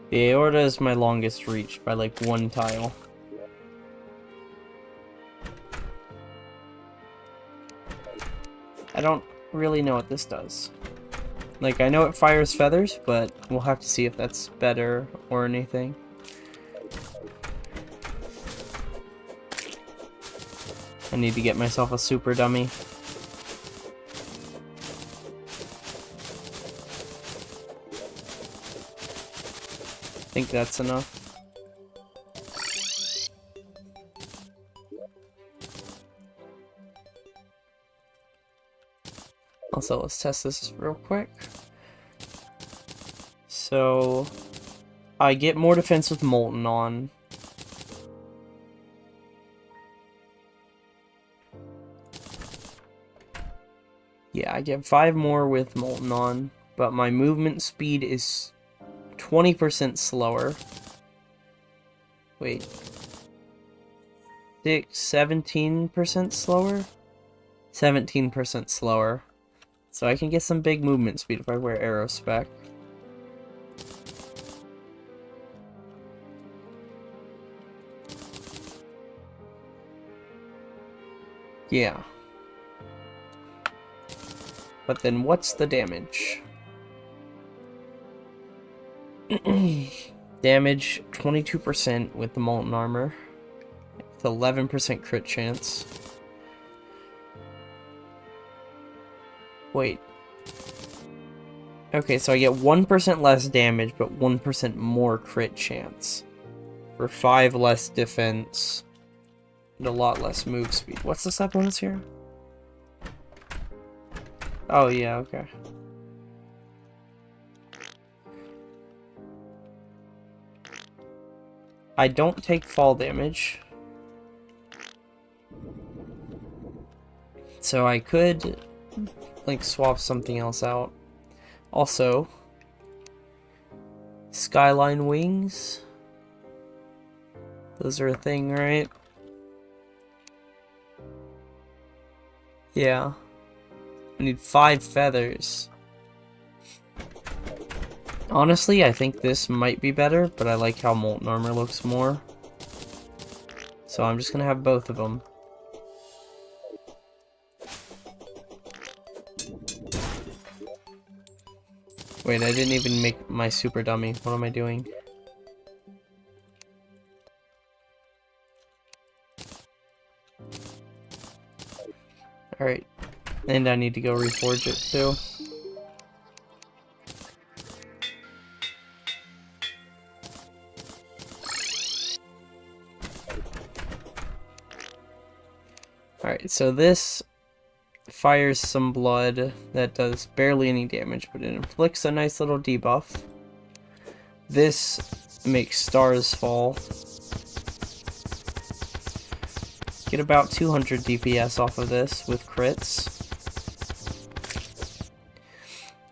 Speaker 1: The aorta is my longest reach by like 1 tile. I don't really know what this does. Like, I know it fires feathers, but we'll have to see if that's better or anything. I need to get myself a super dummy. I think that's enough. Also, let's test this real quick. So, I get more defense with Molten on. Yeah, I get 5 more with Molten on, but my movement speed is 20% slower. Wait. 17% slower? 17% slower. So I can get some big movement speed if I wear Aero Spec. Yeah. But then what's the damage? Damage 22% with the Molten Armor. With 11% crit chance. Wait. Okay, so I get 1% less damage, but 1% more crit chance. For 5 less defense. And a lot less move speed. What's the stat bonus here? Oh, yeah, okay. I don't take fall damage. So I could, like, swap something else out. Also, Skyline Wings. Those are a thing, right? Yeah. I need 5 feathers. Honestly, I think this might be better, but I like how Molten Armor looks more. So I'm just gonna have both of them. Wait, I didn't even make my super dummy. What am I doing? Alright. And I need to go reforge it too. Alright, so this fires some blood that does barely any damage, but it inflicts a nice little debuff. This makes stars fall. Get about 200 DPS off of this with crits.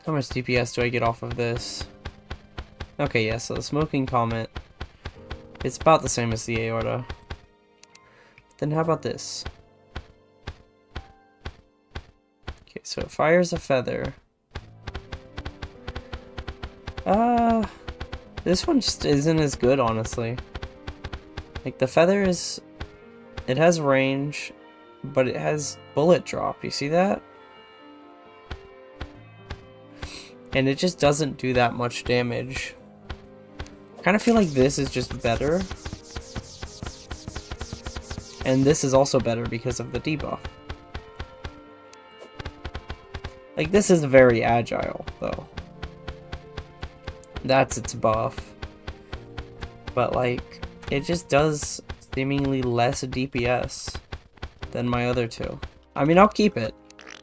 Speaker 1: How much DPS do I get off of this? Okay, yeah, so the Smoking Comet, it's about the same as the Aorta. Then how about this? Okay, so it fires a feather. This one just isn't as good, honestly. Like, the feather is... It has range, but it has bullet drop. You see that? And it just doesn't do that much damage. I kind of feel like this is just better. And this is also better because of the debuff. Like, this is very agile, though. That's its buff. But, like, it just does seemingly less DPS than my other two. I mean, I'll keep it.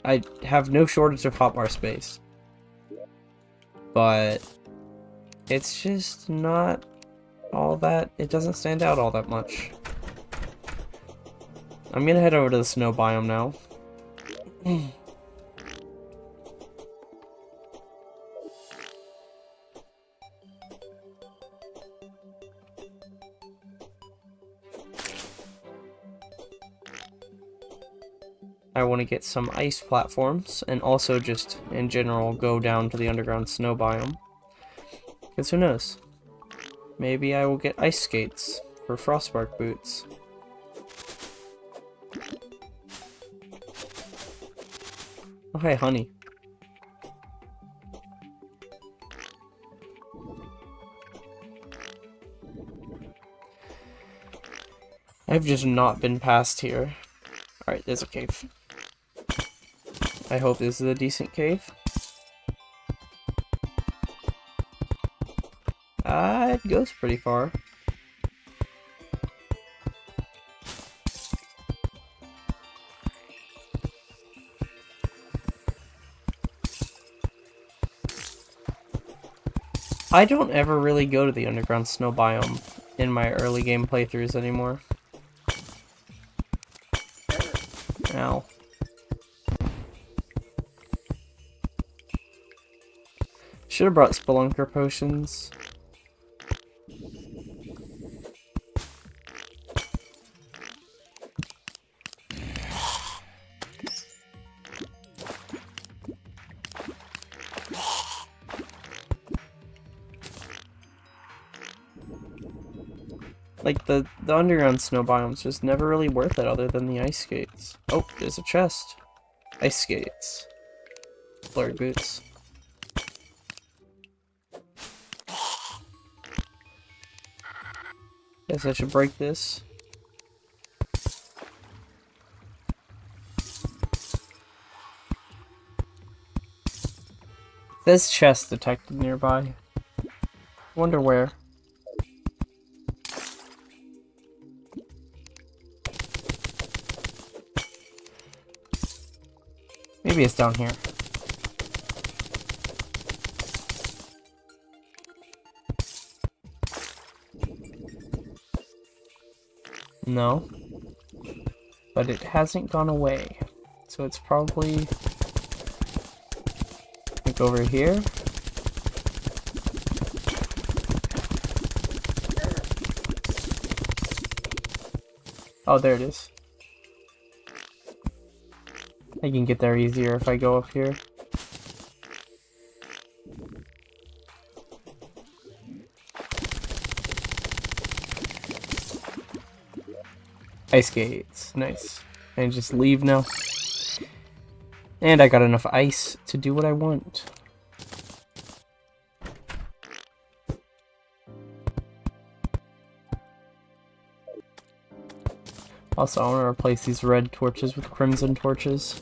Speaker 1: I have no shortage of hotbar space. But it's just not all that... It doesn't stand out all that much. I'm gonna head over to the snow biome now. I want to get some ice platforms, and also just, in general, go down to the underground snow biome. Because who knows? Maybe I will get ice skates for frostbark boots. Oh, hey, honey. I've just not been past here. Alright, there's a cave. I hope this is a decent cave. It goes pretty far. I don't ever really go to the underground snow biome in my early game playthroughs anymore. Ow. Should have brought Spelunker potions. Like, the underground snow biome's just never really worth it other than the ice skates. Oh, there's a chest. Ice skates. Blurred boots. Guess I should break this. There's chest detected nearby. Wonder where. Maybe it's down here. No. But it hasn't gone away. So it's probably like over here. Oh, there it is. I can get there easier if I go up here. Ice skates. Nice. And just leave now. And I got enough ice to do what I want. Also, I want to replace these red torches with crimson torches.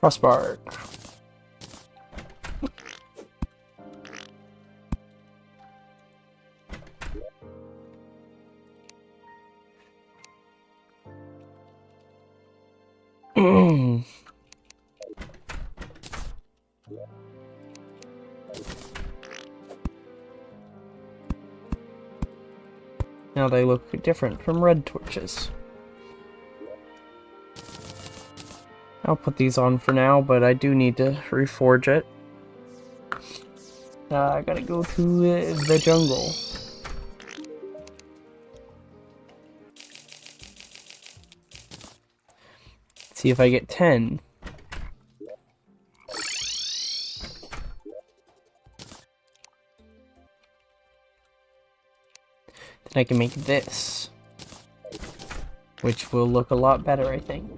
Speaker 1: Crossbar. Now they look different from red torches. I'll put these on for now, but I do need to reforge it. I gotta go to the jungle. See if I get 10. Then I can make this, which will look a lot better, I think.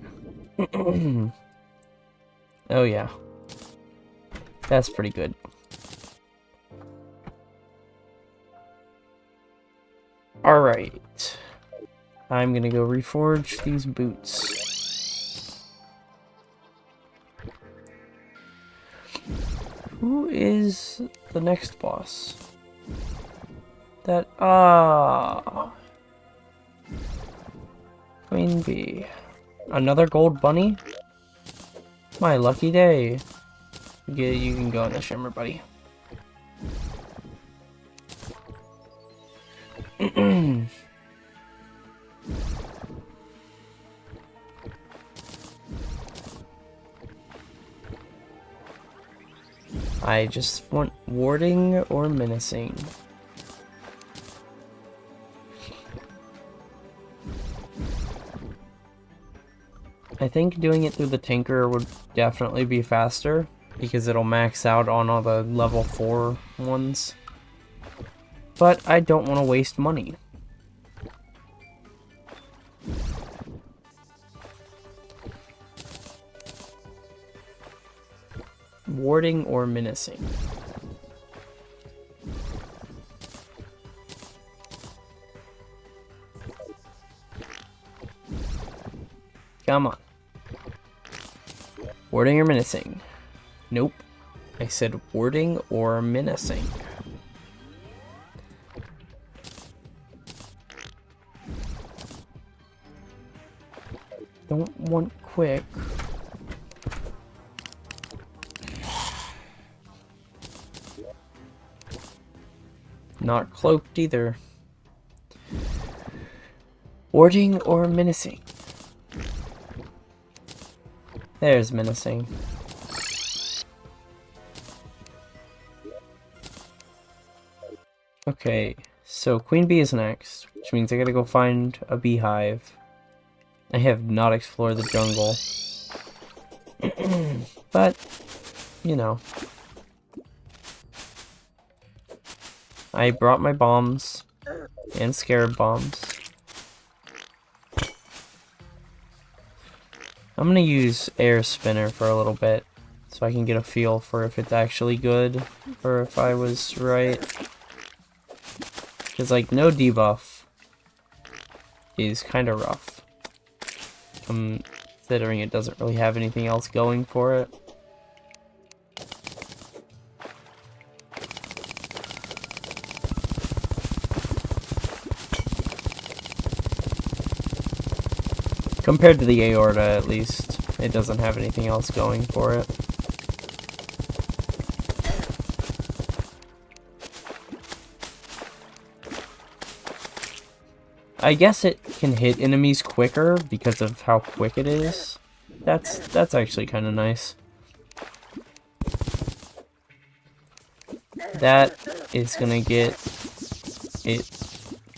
Speaker 1: Oh yeah, that's pretty good. Alright, I'm gonna go reforge these boots. Who is the next boss? That, Queen Bee. Another gold bunny? My lucky day. Yeah, you can go in the shimmer, buddy. I just want warding or menacing. I think doing it through the Tinker would definitely be faster, because it'll max out on all the level 4 ones. But I don't want to waste money. Warding or menacing. Come on. Warding or menacing? Nope. I said warding or menacing. Don't want quick. Not cloaked either. Warding or menacing? There's menacing. Okay, so Queen Bee is next, which means I gotta go find a beehive. I have not explored the jungle. But, you know. I brought my bombs and scarab bombs. I'm gonna use Air Spinner for a little bit so I can get a feel for if it's actually good or if I was right. Because, like, no debuff is kind of rough. Considering it doesn't really have anything else going for it. Compared to the aorta, at least, it doesn't have anything else going for it. I guess it can hit enemies quicker because of how quick it is. That's actually kind of nice. That is gonna get it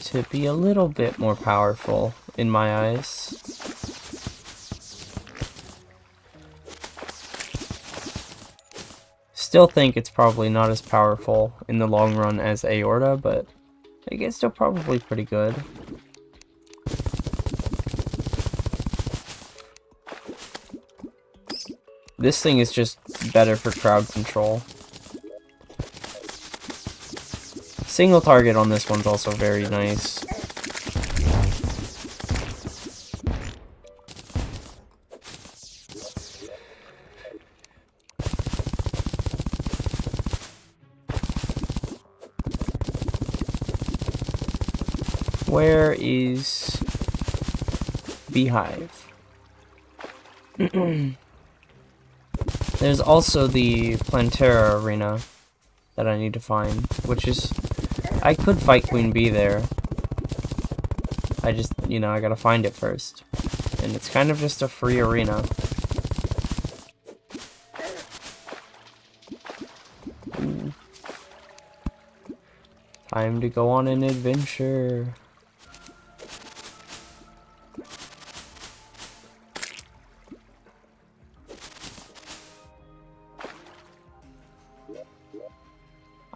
Speaker 1: to be a little bit more powerful in my eyes. Still think it's probably not as powerful in the long run as aorta, but I think it's still probably pretty good. This thing is just better for crowd control. Single target on this one's also very nice. Where is Beehive? There's also the Plantera arena that I need to find, which is... I could fight Queen Bee there. I just, you know, I gotta find it first. And it's kind of just a free arena. Ooh. Time to go on an adventure.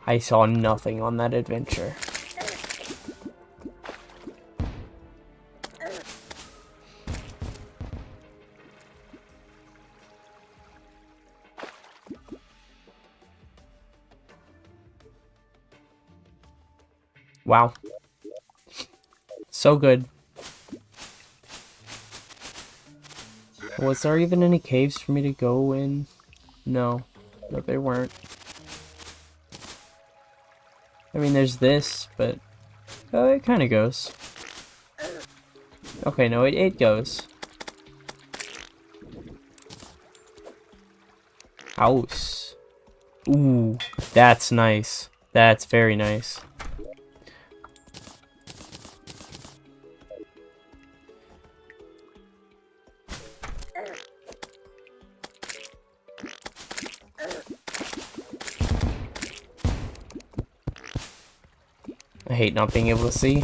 Speaker 1: I saw nothing on that adventure. Wow. So good. Was there even any caves for me to go in? No. No, there weren't. I mean, there's this, but it kind of goes. Okay, no, it goes. House. Ooh, that's nice. That's very nice. I hate not being able to see.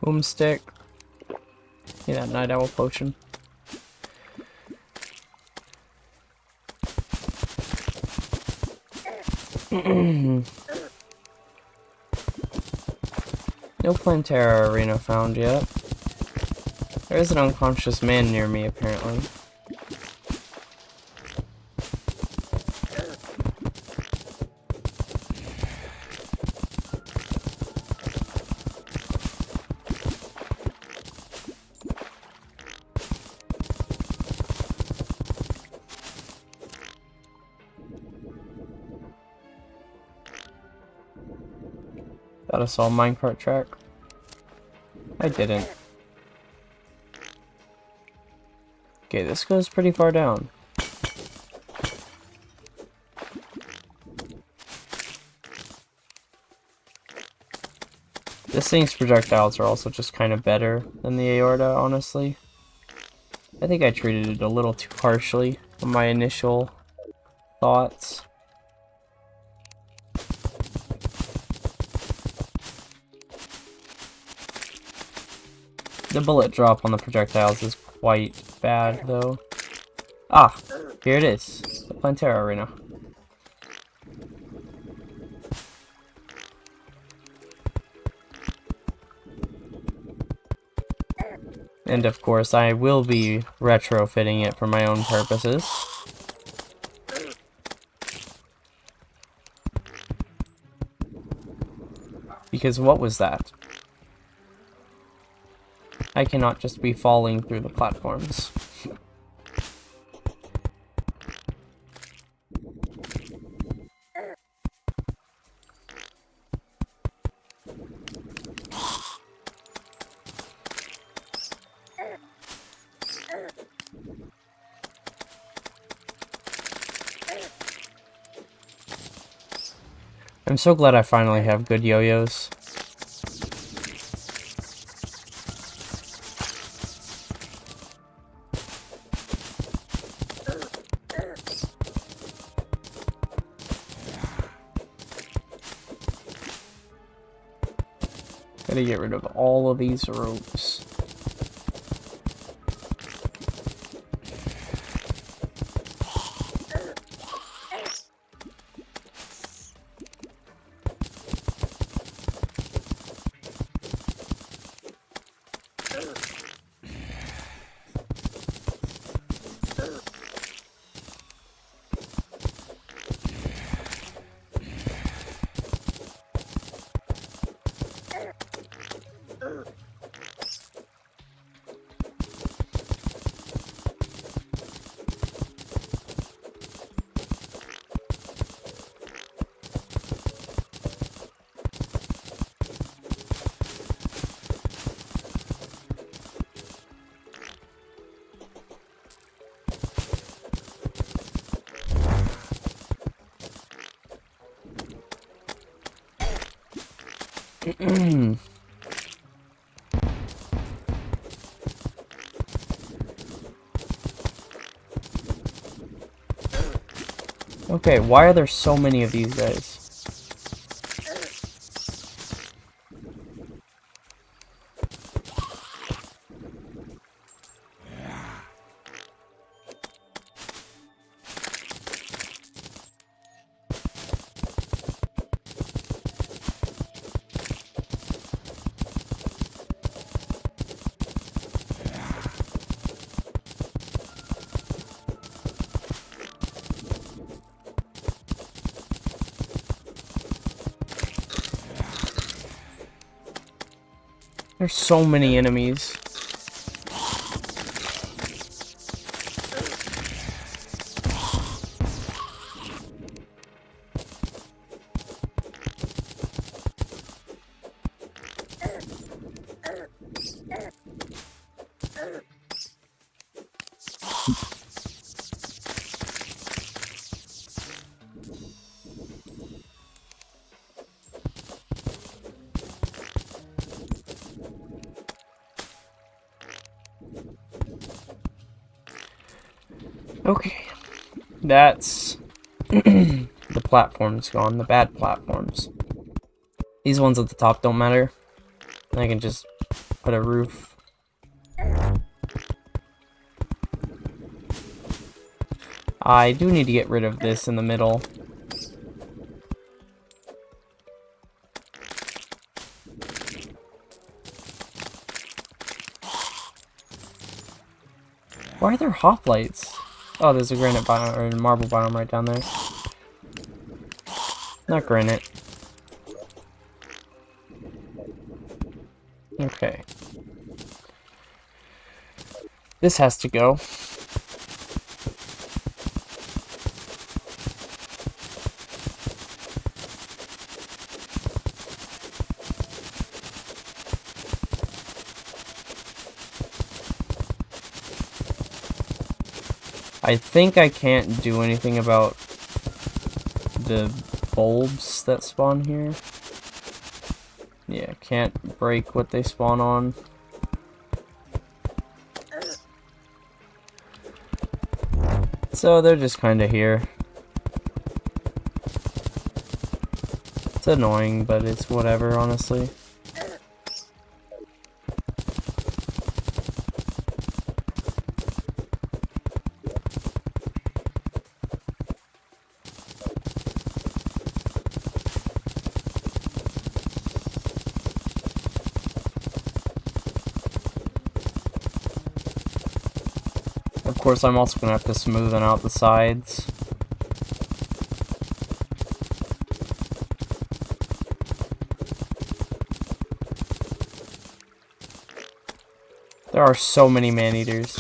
Speaker 1: Boomstick. Yeah, that night owl potion. No Plantera arena found yet. There is an unconscious man near me, apparently. Thought I saw a minecart track. I didn't. Okay, this goes pretty far down. This This thing's projectiles are also just kind of better than the aorta, honestly. I think I treated it a little too harshly in my initial thoughts. The bullet drop on the projectiles is quite bad, though. Ah, here it is. The Plantera Arena. And of course, I will be retrofitting it for my own purposes. Because what was that? I cannot just be falling through the platforms. I'm so glad I finally have good yo-yos. Gotta get rid of all of these ropes. Okay, why are there so many of these guys? There's so many enemies. Okay, that's the platforms gone, the bad platforms. These ones at the top don't matter. I can just put a roof. I do need to get rid of this in the middle. Why are there hoplites? Oh, there's a granite biome, or a marble biome right down there. Not granite. Okay. This has to go. I think I can't do anything about the bulbs that spawn here. Yeah, can't break what they spawn on. So they're just kind of here. It's annoying, but it's whatever, honestly. Of course, I'm also gonna have to smoothen out the sides. There are so many man-eaters.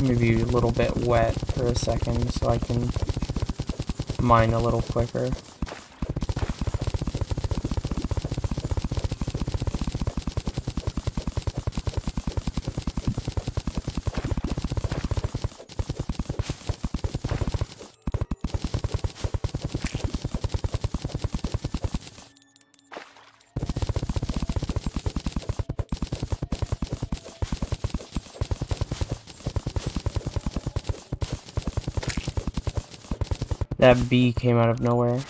Speaker 1: Maybe a little bit wet for a second so I can mine a little quicker. That bee came out of nowhere.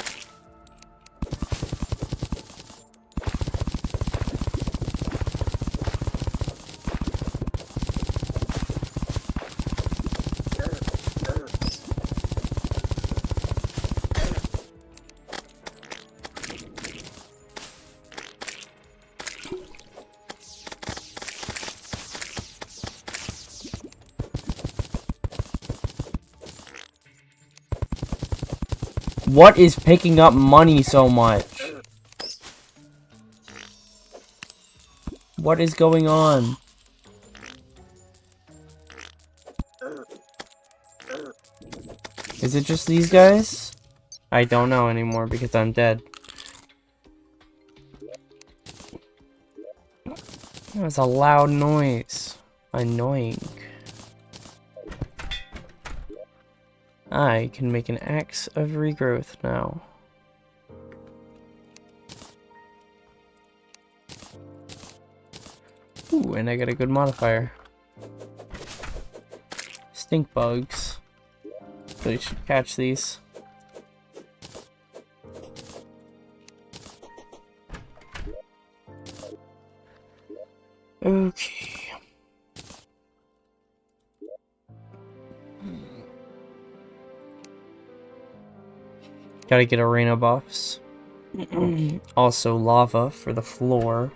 Speaker 1: What is picking up money so much? What is going on? Is it just these guys? I don't know anymore because I'm dead. That was a loud noise. Annoying. I can make an axe of regrowth now. Ooh, and I got a good modifier. Stink bugs. So you should catch these. Okay. Gotta get arena buffs. Also lava for the floor.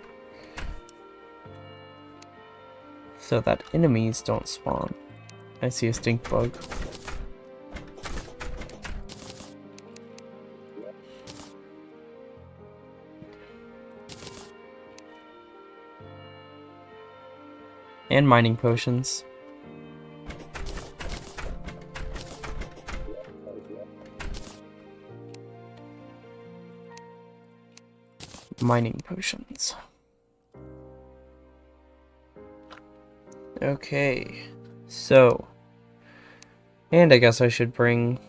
Speaker 1: So that enemies don't spawn. I see a stink bug. And mining potions. Mining potions. Okay, so, and I guess I should bring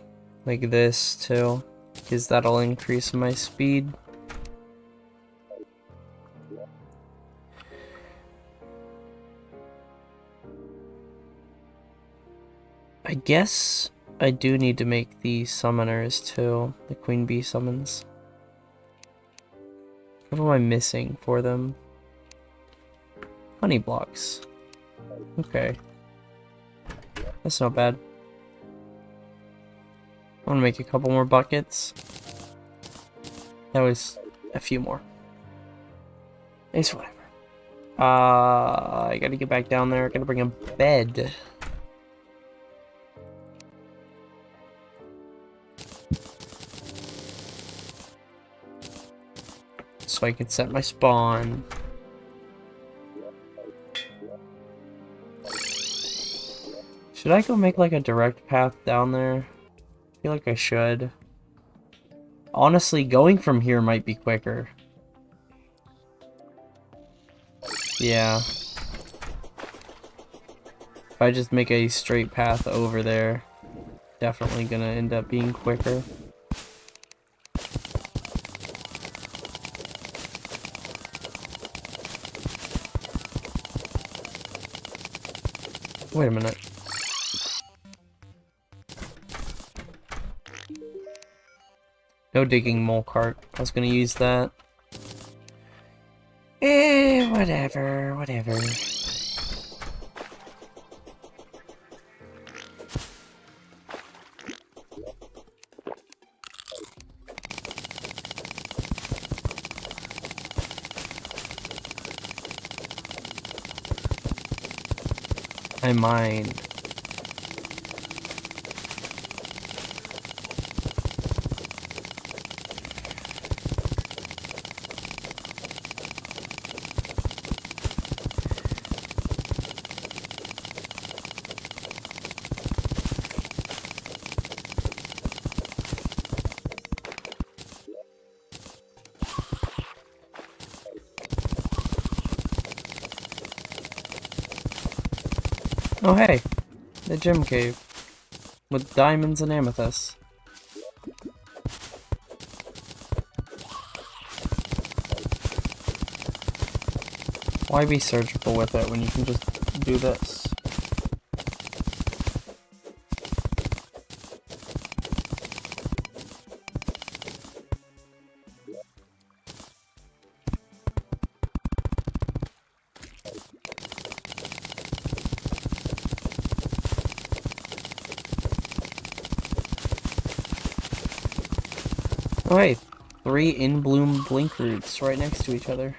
Speaker 1: like this too, because that'll increase my speed. I guess I do need to make the summoners too, the queen bee summons. What am I missing for them? Honey blocks. Okay. That's not bad. I want to make a couple more buckets. That was a few more. It's whatever. I gotta get back down there. I gotta bring a bed. So I can set my spawn. Should I go make like a direct path down there? I feel like I should. Honestly, going from here might be quicker. Yeah. If I just make a straight path over there, definitely gonna end up being quicker. Wait a minute. No digging mole cart. I was gonna use that. Whatever, whatever. I mind. Oh hey, the gem cave with diamonds and amethysts. Why be surgical with it when you can just do this? Oh hey, 3 in-bloom blink roots right next to each other.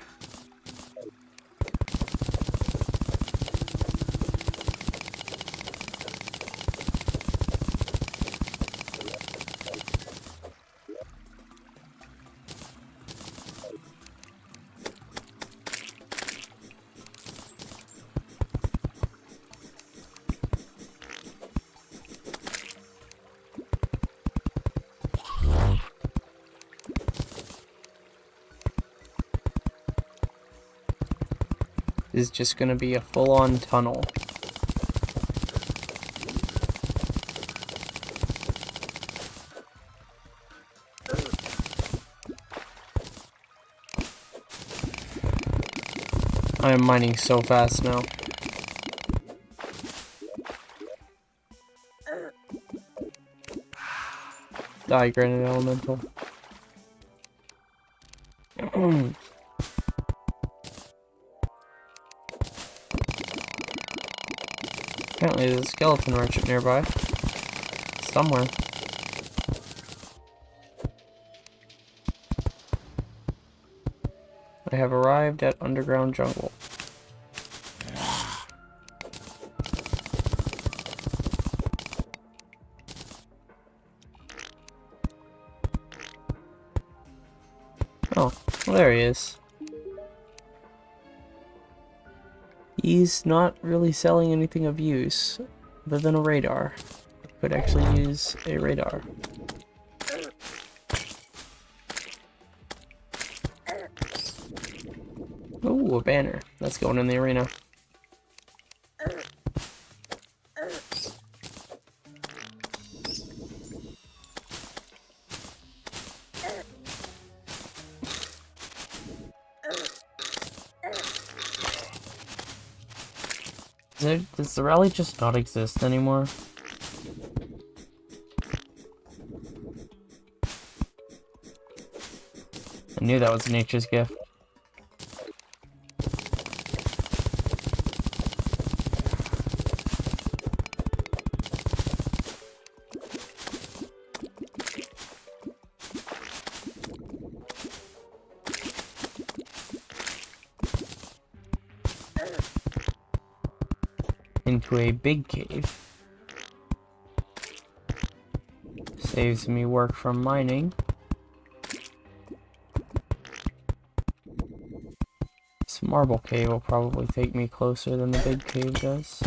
Speaker 1: Is just gonna be a full-on tunnel. I am mining so fast now. Die, granite elemental. Apparently there's a skeleton merchant nearby. Somewhere. I have arrived at underground jungle. Oh, well there he is. He's not really selling anything of use, other than a radar. Could actually use a radar. Ooh, a banner. That's going in the arena. Does the rally just not exist anymore? I knew that was nature's gift. Into a big cave. Saves me work from mining. This marble cave will probably take me closer than the big cave does.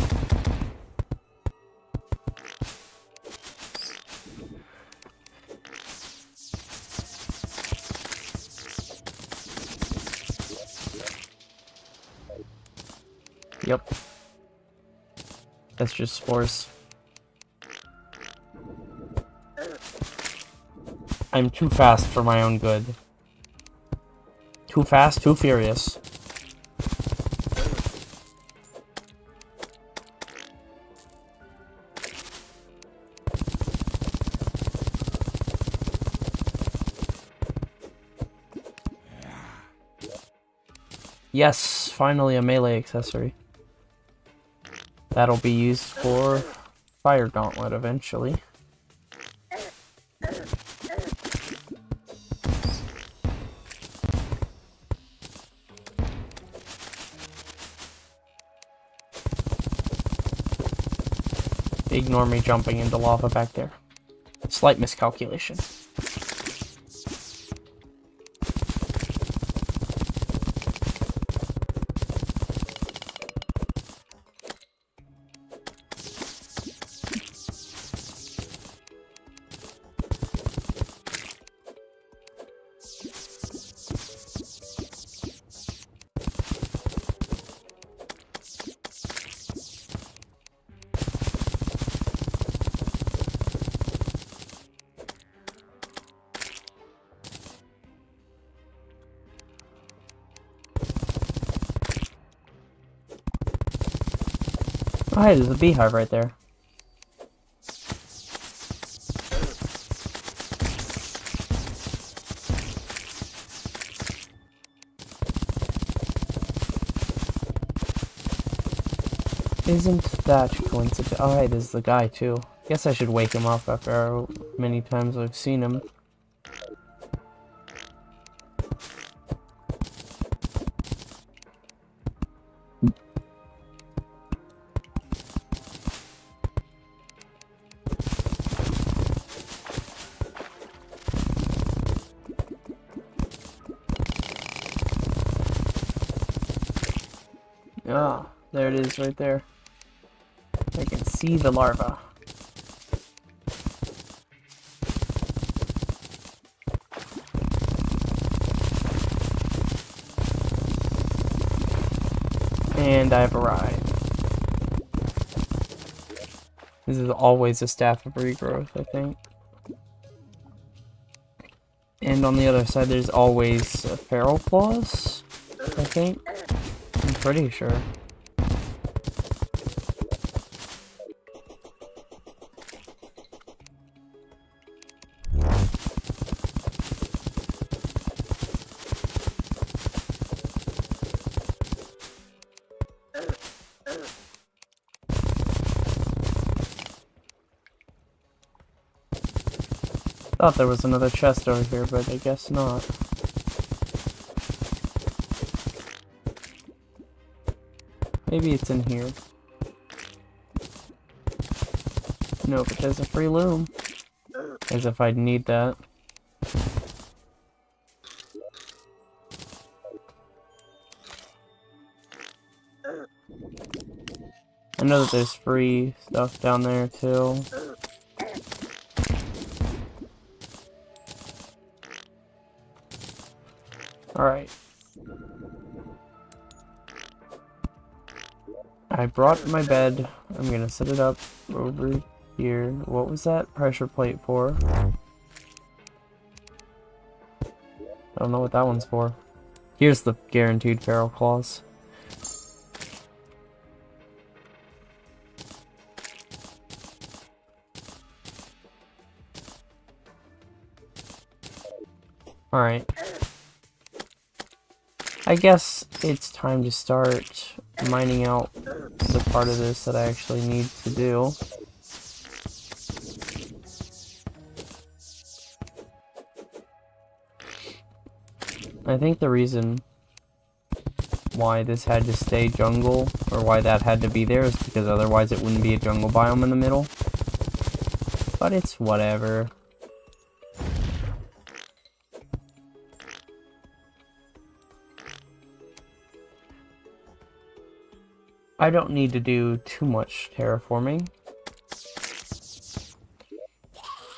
Speaker 1: Yep. That's just spores. I'm too fast for my own good. Too fast, too furious. Yes, finally a melee accessory. That'll be used for Fire Gauntlet eventually. Ignore me jumping into lava back there. Slight miscalculation. Oh, hey, there's a beehive right there. Isn't that coincidental? Oh, hey, there's the guy, too. Guess I should wake him up after how many times I've seen him. Ah, there it is right there. I can see the larva. And I've arrived. This is always a staff of regrowth, I think. And on the other side there's always a feral claws, I think. I'm pretty sure. Thought there was another chest over here, but I guess not. Maybe it's in here. No, but there's a free loom. As if I'd need that. I know that there's free stuff down there too. Alright. I brought my bed. I'm gonna set it up over here. What was that pressure plate for? I don't know what that one's for. Here's the guaranteed feral claws. Alright. I guess it's time to start mining out the part of this that I actually need to do. I think the reason why this had to stay jungle, or why that had to be there, is because otherwise it wouldn't be a jungle biome in the middle. But it's whatever. I don't need to do too much terraforming.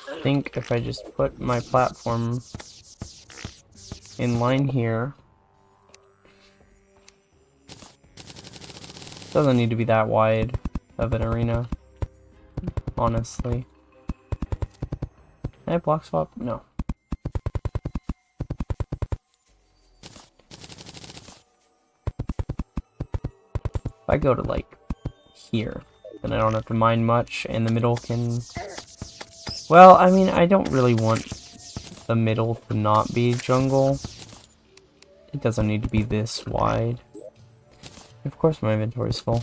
Speaker 1: I think if I just put my platform in line here, Doesn't need to be that wide of an arena, honestly. Can I block swap? No. If I go to like here, then I don't have to mine much, and the middle can... Well, I mean, I don't really want the middle to not be jungle. It doesn't need to be this wide. Of course my inventory is full.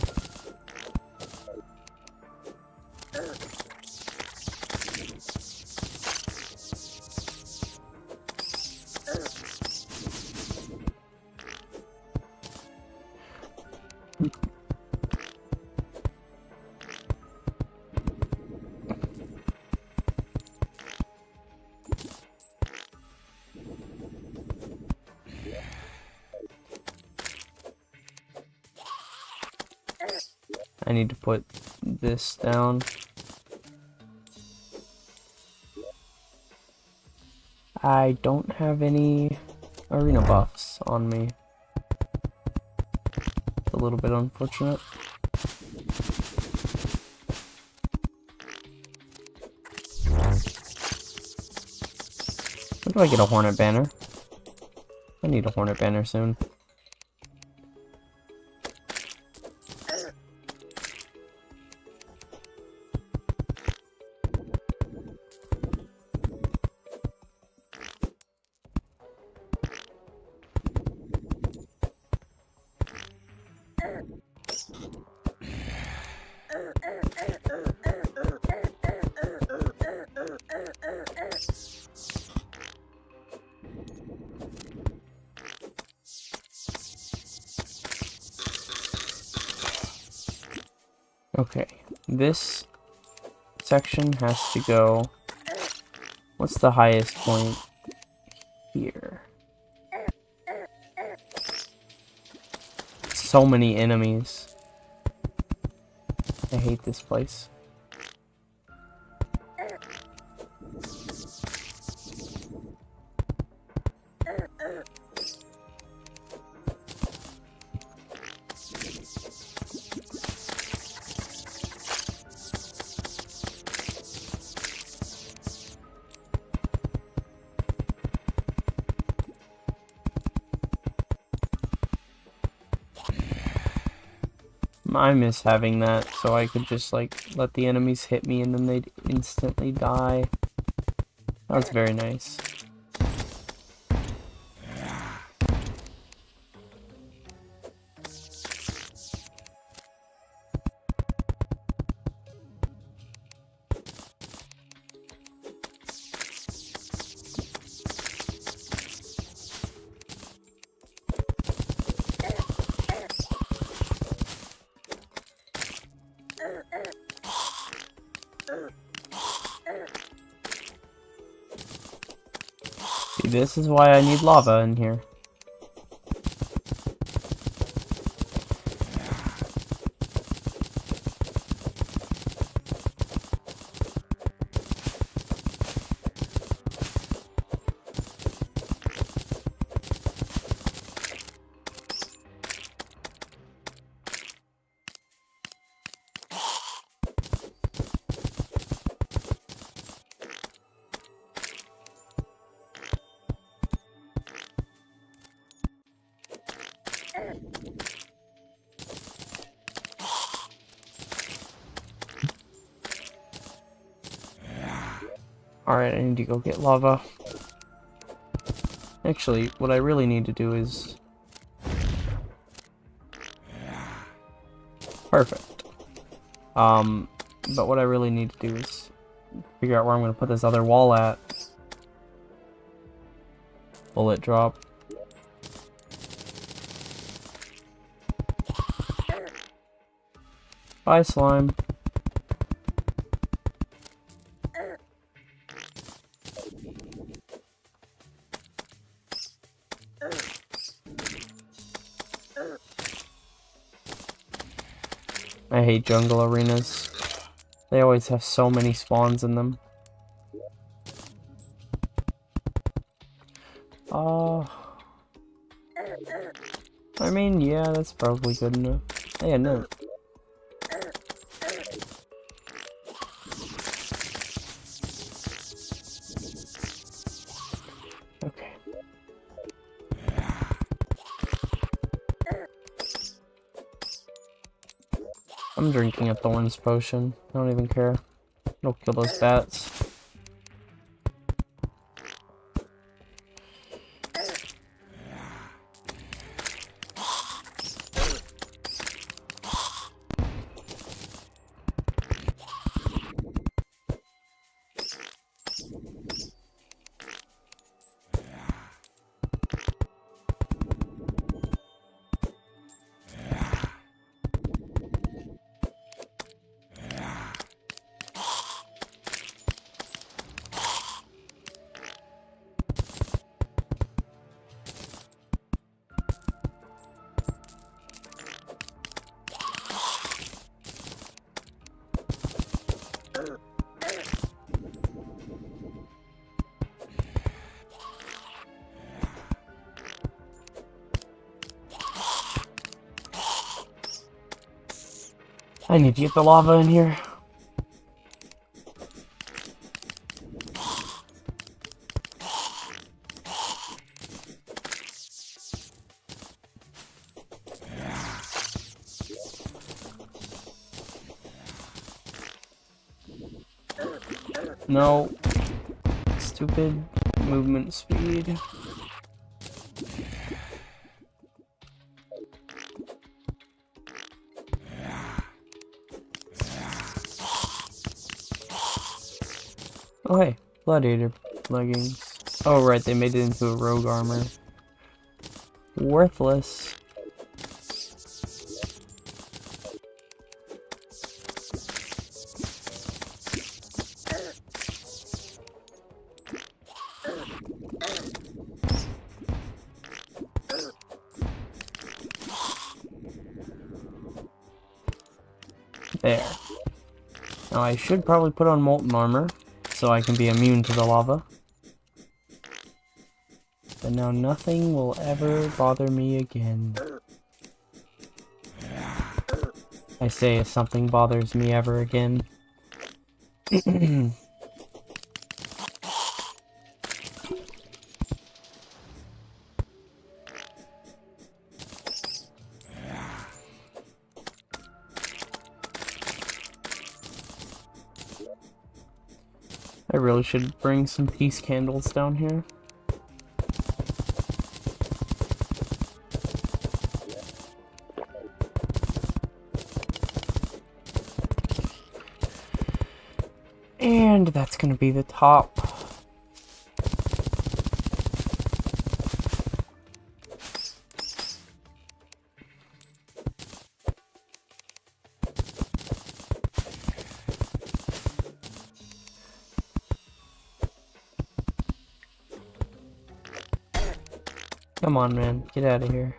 Speaker 1: I need to put this down. I don't have any arena buffs on me. It's a little bit unfortunate. When do I get a hornet banner? I need a hornet banner soon. Okay, this section has to go... What's the highest point here? So many enemies. I hate this place. I miss having that, so I could just like let the enemies hit me and then they'd instantly die. That's very nice. See, this is why I need lava in here. Alright, I need to go get lava. Actually, what I really need to do is... Perfect. But what I really need to do is figure out where I'm going to put this other wall at. Bullet drop. Bye, slime. I hate jungle arenas. They always have so many spawns in them. I mean, yeah, that's probably good enough. Yeah, no. I'm drinking a thorns potion. I don't even care. It'll kill those bats. I need to get the lava in here. No. Stupid movement speed. Oh hey, Gladiator leggings. Oh right, they made it into a rogue armor. Worthless. There. Now I should probably put on molten armor, so I can be immune to the lava. But now nothing will ever bother me again. I say if something bothers me ever again. I really should bring some peace candles down here. And that's gonna be the top. Come on, man. Get out of here.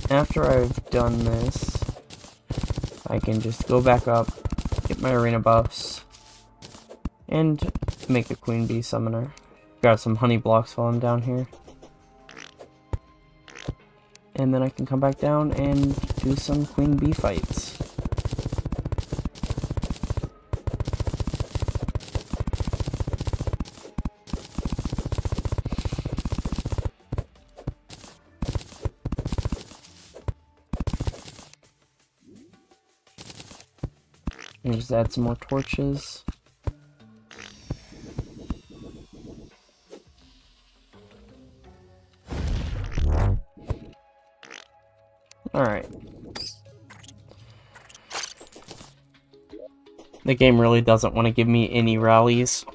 Speaker 1: After I've done this, I can just go back up, get my arena buffs, and make a queen bee summoner. Grab some honey blocks while I'm down here. And then I can come back down and do some queen bee fights. And just add some more torches. Alright. The game really doesn't want to give me any rallies.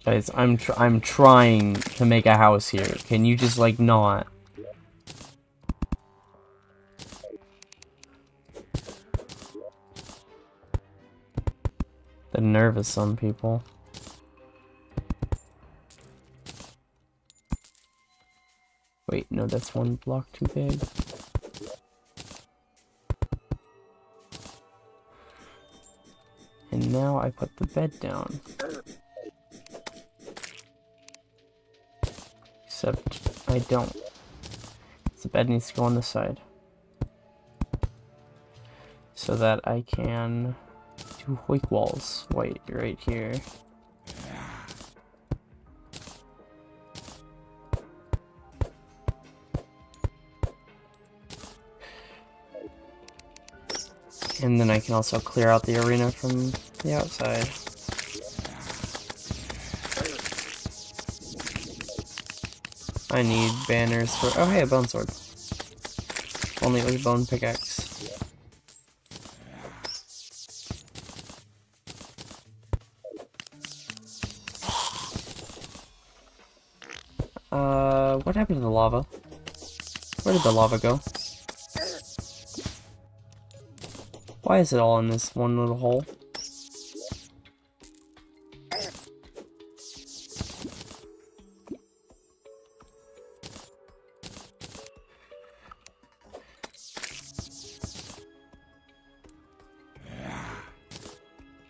Speaker 1: Guys, I'm trying to make a house here. Can you just, like, not? The nerve of some people. Wait, no, that's one block too big. And now I put the bed down. Except I don't. The bed needs to go on this side. So that I can do hoik walls. Wait, right here. And then I can also clear out the arena from the outside. I need banners for... Oh, hey, a bone sword. Only it was a bone pickaxe. What happened to the lava? Where did the lava go? Why is it all in this one little hole?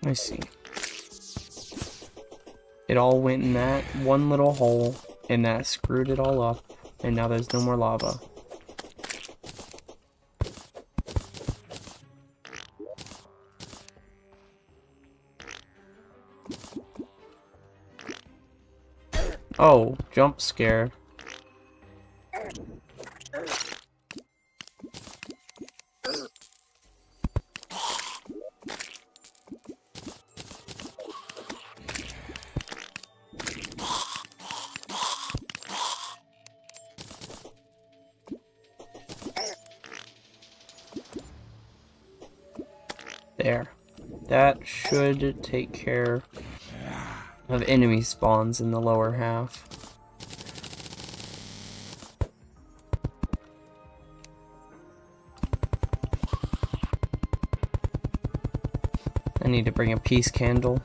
Speaker 1: I see. It all went in that one little hole, and that screwed it all up, and now there's no more lava. Oh, jump scare. There. That should take care of enemy spawns in the lower half. I need to bring a peace candle.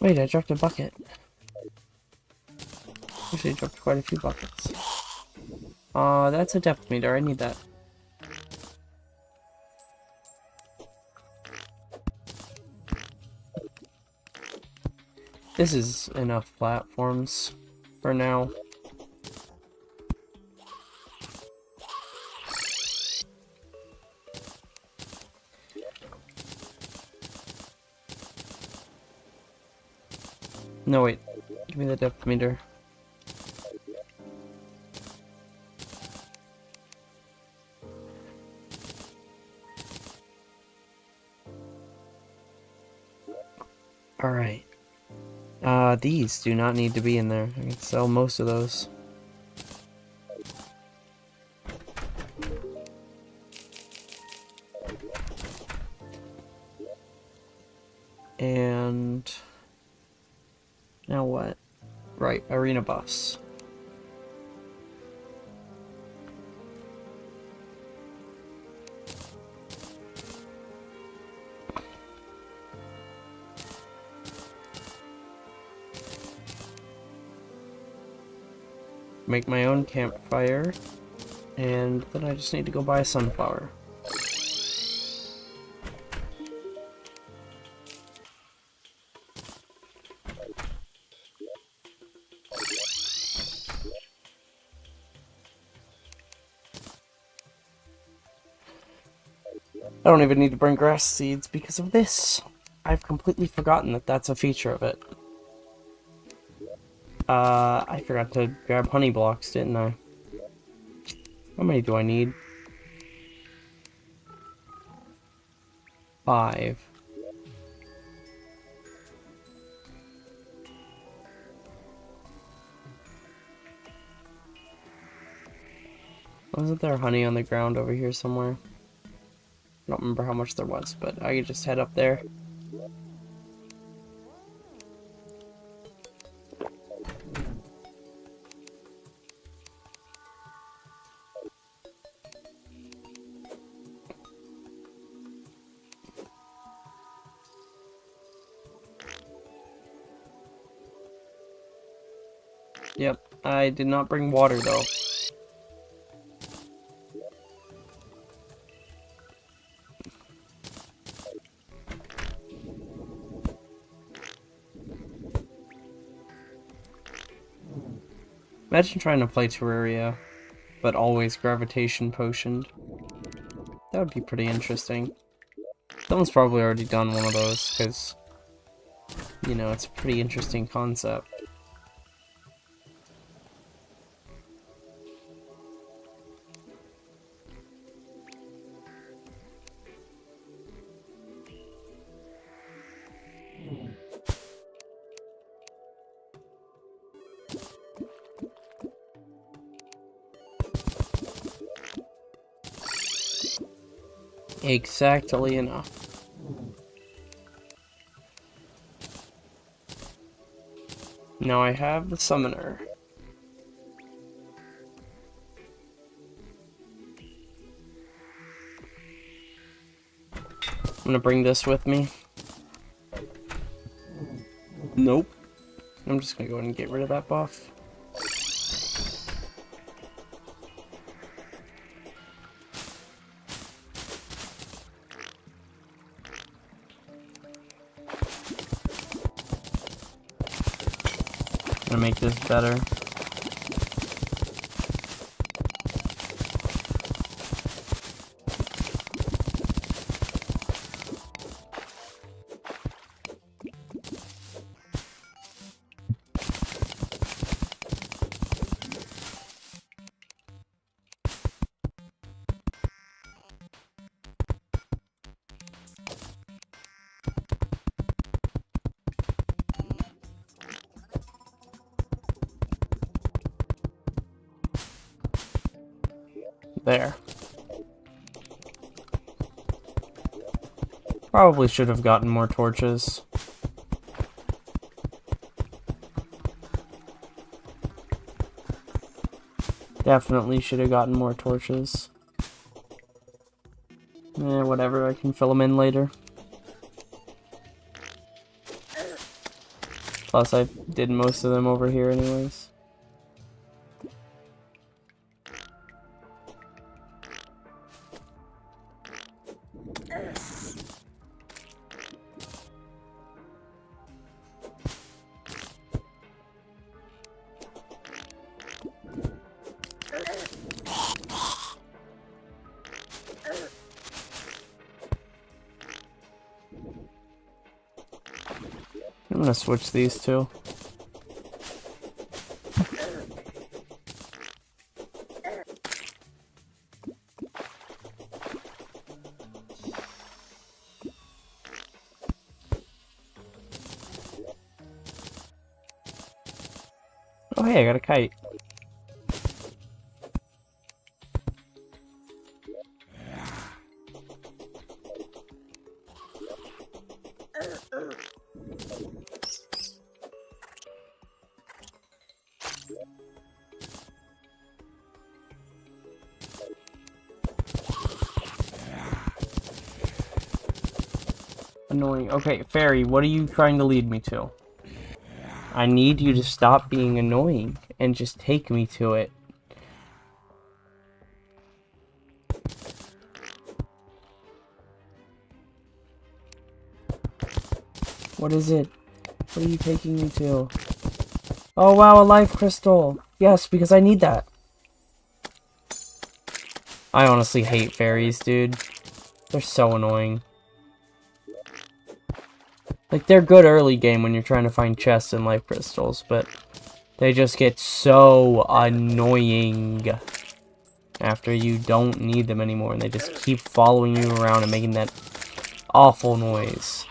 Speaker 1: Wait, I dropped a bucket. Actually, I dropped quite a few buckets. That's a depth meter. I need that. This is enough platforms for now. No, wait. Give me the depth meter. Alright. These do not need to be in there. I can sell most of those. And... now what? Right, arena buffs. Make my own campfire, and then I just need to go buy a sunflower. I don't even need to bring grass seeds because of this. I've completely forgotten that that's a feature of it. I forgot to grab honey blocks, didn't I? How many do I need? 5. Wasn't there honey on the ground over here somewhere? I don't remember how much there was, but I could just head up there. Yep, I did not bring water though. Imagine trying to play Terraria, but always gravitation potioned. That would be pretty interesting. Someone's probably already done one of those, because, you know, it's a pretty interesting concept. Exactly enough. Now I have the summoner. I'm gonna bring this with me. Nope. I'm just gonna go ahead and get rid of that buff. Gonna make this better. There. Probably should have gotten more torches. Definitely should have gotten more torches. Whatever, I can fill them in later. Plus, I did most of them over here anyways. I'm gonna switch these two. Oh hey, I got a kite. Annoying. Okay, Fairy, what are you trying to lead me to? I need you to stop being annoying and just take me to it. What is it? What are you taking me to? Oh wow, a life crystal! Yes, because I need that. I honestly hate fairies, dude. They're so annoying. Like, they're good early game when you're trying to find chests and life crystals, but they just get so annoying after you don't need them anymore, and they just keep following you around and making that awful noise.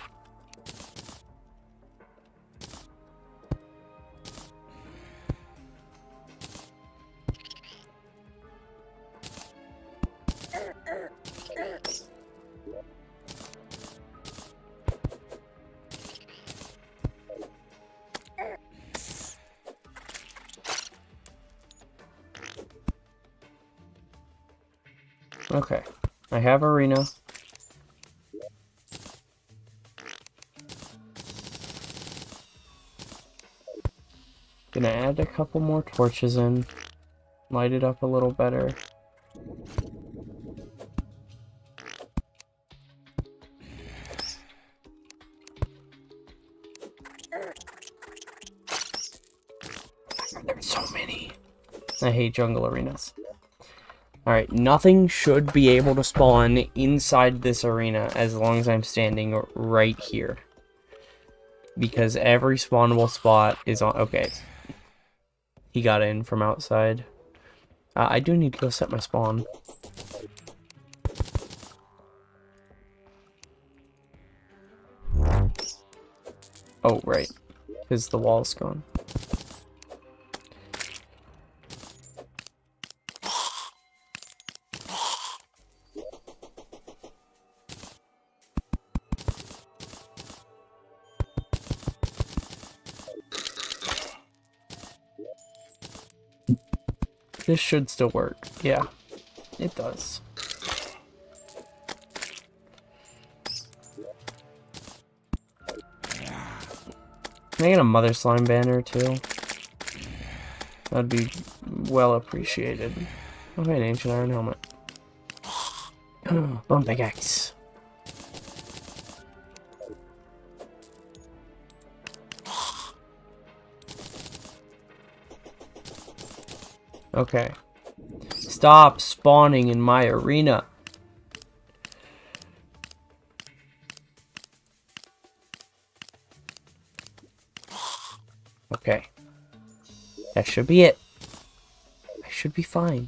Speaker 1: Okay, I have arena. Gonna add a couple more torches in, light it up a little better. There's so many. I hate jungle arenas. Alright, nothing should be able to spawn inside this arena as long as I'm standing right here. Because every spawnable spot is on... Okay. He got in from outside. I do need to go set my spawn. Oh, right. Because the wall's gone. This should still work. Yeah, it does. Can I get a Mother Slime banner too? That'd be well appreciated. Okay, an ancient iron helmet. Bone pickaxe. Okay. Stop spawning in my arena. Okay. That should be it. I should be fine.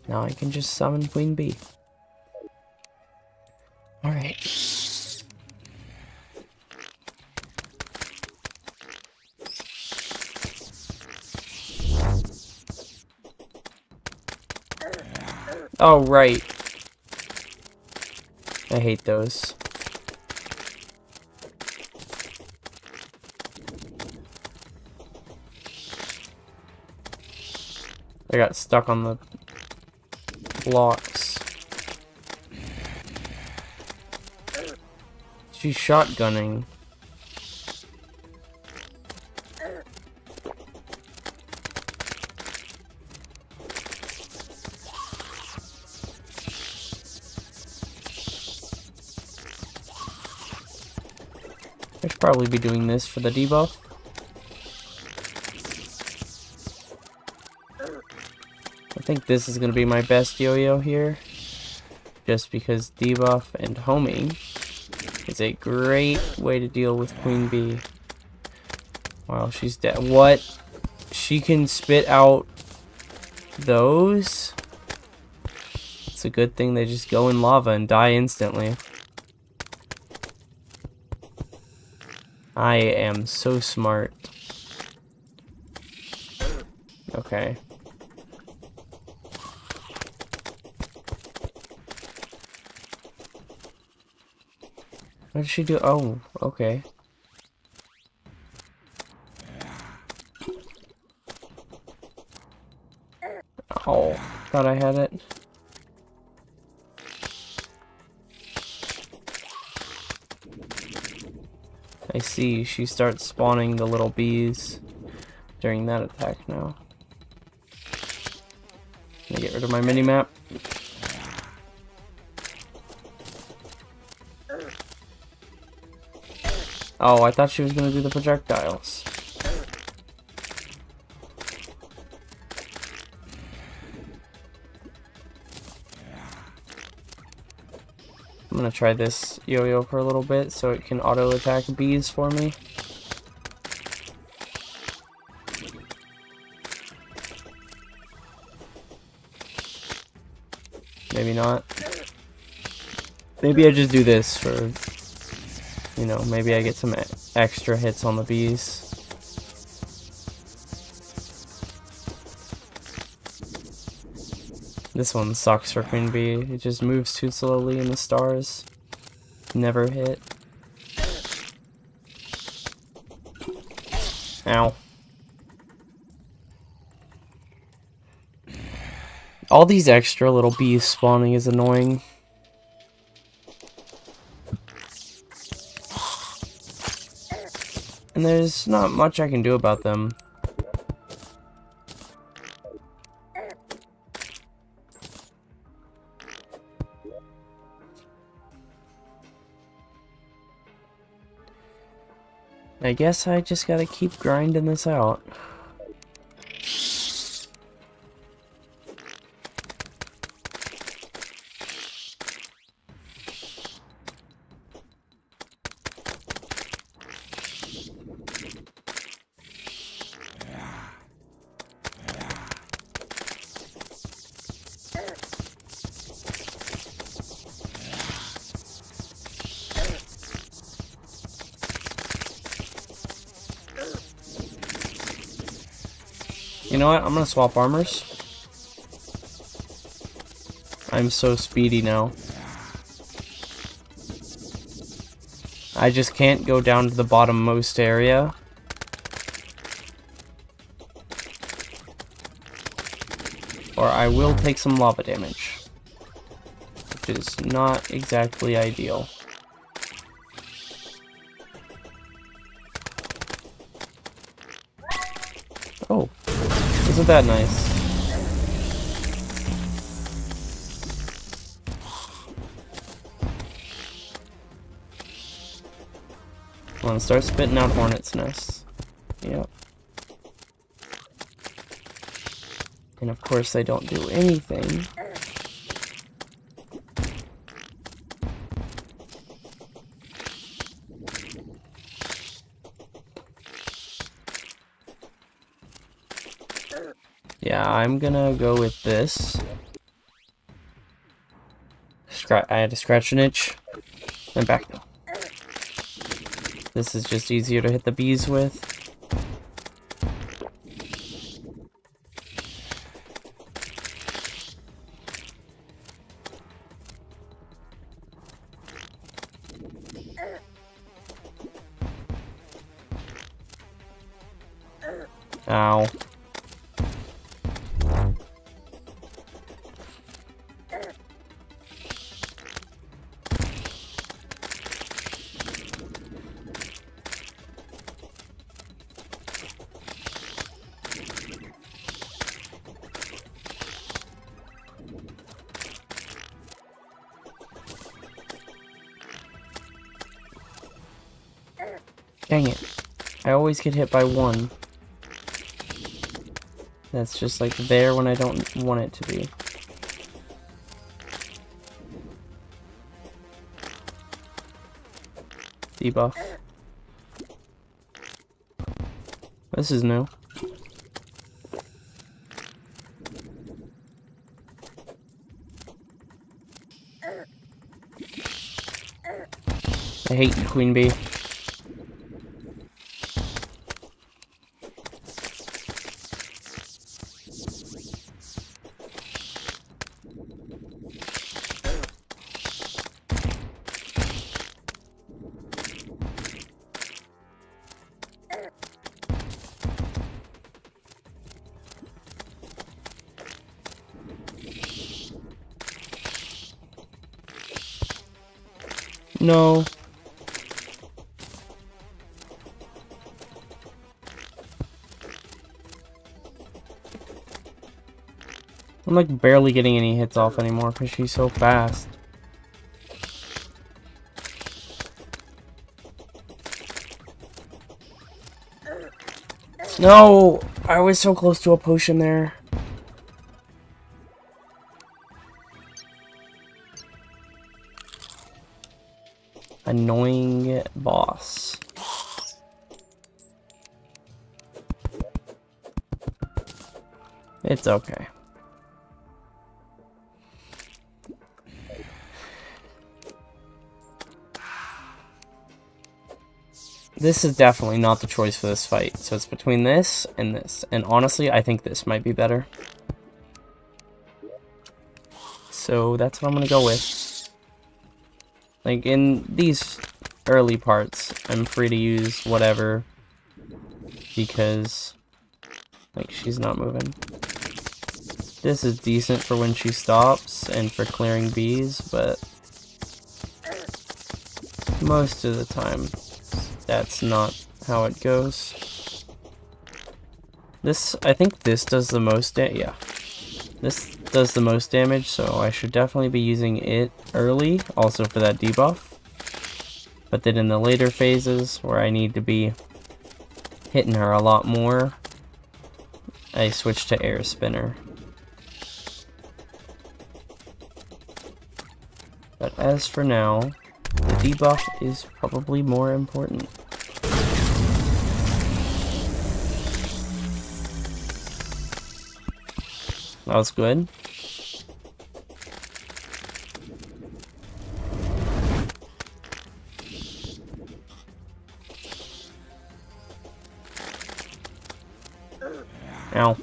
Speaker 1: Now I can just summon Queen Bee. Alright. Oh, right. I hate those. I got stuck on the blocks. She's shotgunning. I should probably be doing this for the debuff. I think this is going to be my best yo-yo here. Just because debuff and homing is a great way to deal with Queen Bee. Wow, she's dead. What? She can spit out those? It's a good thing they just go in lava and die instantly. I am so smart. Okay. What did she do? Oh, okay. Oh, thought I had it. I see, she starts spawning the little bees during that attack now. Let me get rid of my mini-map. Oh, I thought she was gonna do the projectiles. I'm gonna try this yo-yo for a little bit so it can auto attack bees for me. Maybe not. Maybe I just do this for, you know, maybe I get some extra hits on the bees. This one sucks for Queen Bee. It just moves too slowly in the stars. Never hit. Ow. All these extra little bees spawning is annoying. And there's not much I can do about them. I guess I just gotta keep grinding this out. You know what? I'm gonna swap armors. I'm so speedy now. I just can't go down to the bottommost area. Or I will take some lava damage. Which is not exactly ideal. Oh. Isn't that nice? Come on, start spitting out hornets' nests. Yep. And of course they don't do anything. Yeah, I'm gonna go with this. I had to scratch an itch. And back now. This is just easier to hit the bees with. Ow. Dang it. I always get hit by one. That's just like there when I don't want it to be. Debuff. This is new. I hate you, Queen Bee. No. I'm like barely getting any hits off anymore because she's so fast. No! I was so close to a potion there. annoying boss. It's okay. This is definitely not the choice for this fight, so it's between this, and honestly, I think this might be better. So that's what I'm gonna go with. Like, in these early parts, I'm free to use whatever, because, like, she's not moving. This is decent for when she stops, and for clearing bees, but most of the time, that's not how it goes. This, I think this does the most yeah. This does the most damage, so I should definitely be using it early, also for that debuff. But then in the later phases, where I need to be hitting her a lot more, I switch to Air Spinner. But as for now, the debuff is probably more important. That was good. Ow.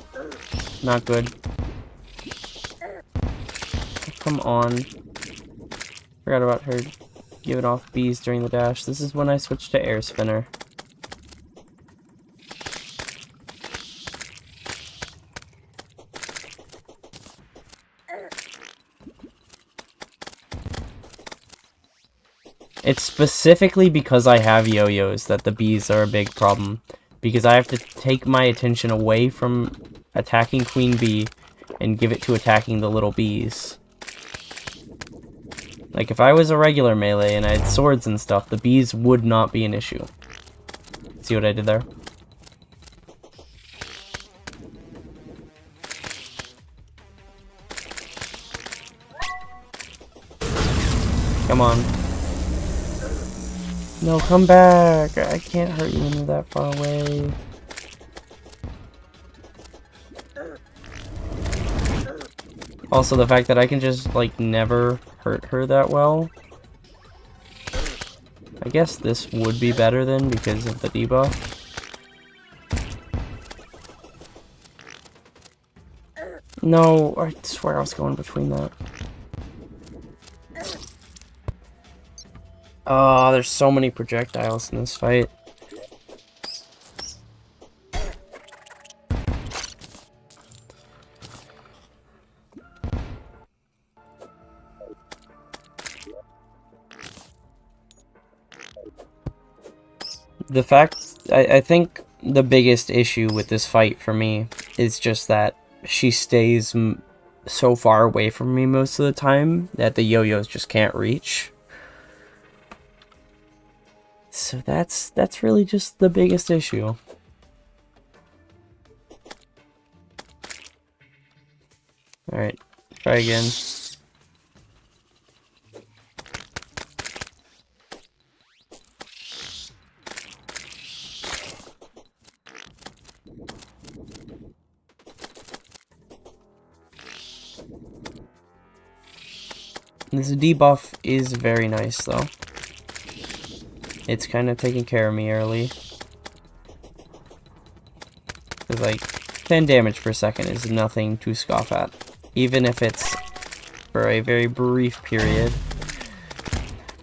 Speaker 1: Not good. Come on. Forgot about her giving off bees during the dash. This is when I switch to Air Spinner. It's specifically because I have yo-yos that the bees are a big problem. Because I have to take my attention away from attacking Queen Bee and give it to attacking the little bees. Like, if I was a regular melee and I had swords and stuff, the bees would not be an issue. See what I did there? Come on. No, come back! I can't hurt you when you're that far away. Also, the fact that I can just, like, never hurt her that well. I guess this would be better then because of the debuff. No, I swear I was going between that. Oh, there's so many projectiles in this fight. The fact, I think the biggest issue with this fight for me is just that she stays so far away from me most of the time that the yo-yos just can't reach. So that's really just the biggest issue. Alright, try again. This debuff is very nice though. It's kind of taking care of me early. Because, like, 10 damage per second is nothing to scoff at. Even if it's for a very brief period.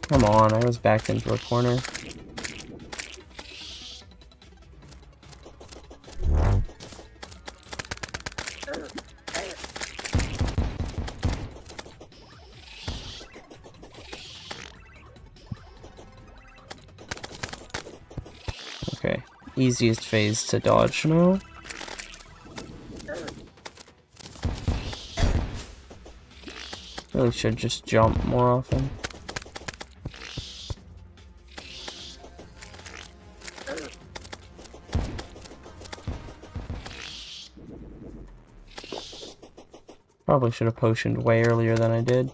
Speaker 1: Come on, I was backed into a corner. Okay, easiest phase to dodge now. Really should just jump more often. Probably should have potioned way earlier than I did.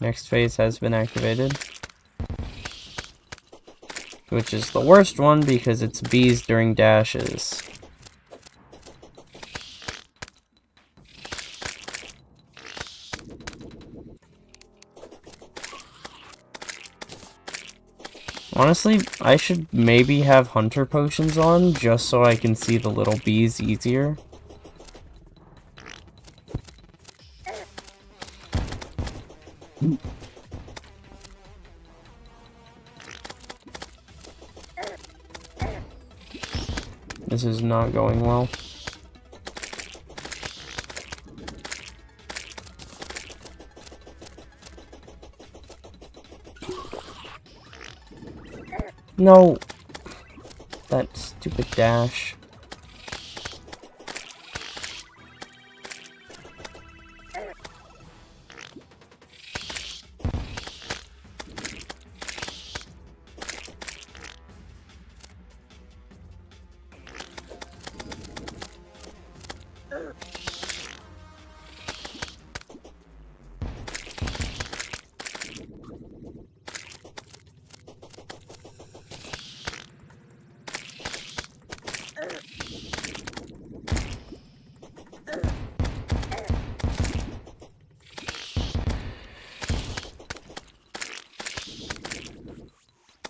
Speaker 1: Next phase has been activated. Which is the worst one because it's bees during dashes. Honestly, I should maybe have hunter potions on just so I can see the little bees easier. This is not going well. No! That stupid dash.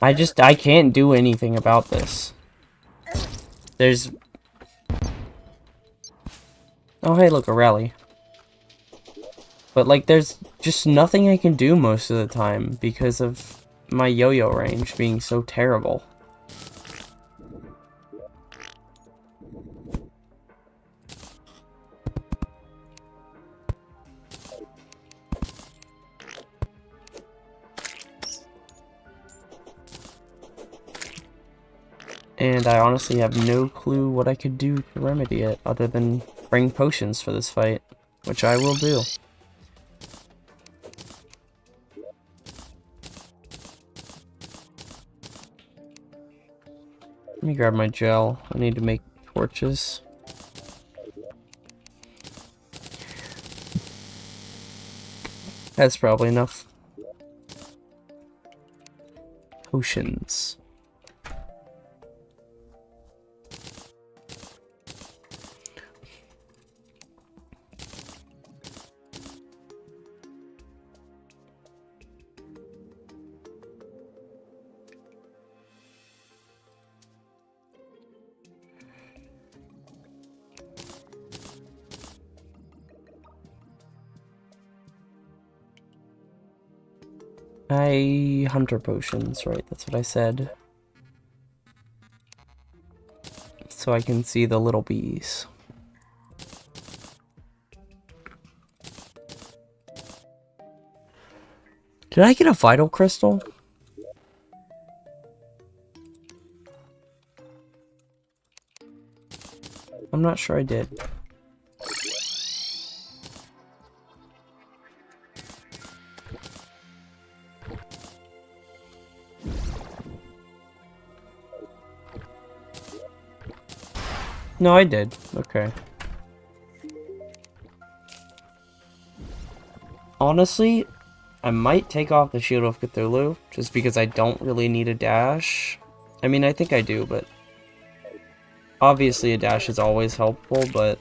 Speaker 1: I can't do anything about this. There's... Oh, hey, look, a rally. But, like, there's just nothing I can do most of the time because of my yo-yo range being so terrible. And I honestly have no clue what I could do to remedy it, other than bring potions for this fight, which I will do. Let me grab my gel. I need to make torches. That's probably enough. Potions. Hunter potions, right, that's what I said. So I can see the little bees. Did I get a vital crystal? I'm not sure I did. No, I did. Okay. Honestly, I might take off the Shield of Cthulhu, just because I don't really need a dash. I mean, I think I do, but... Obviously a dash is always helpful, but...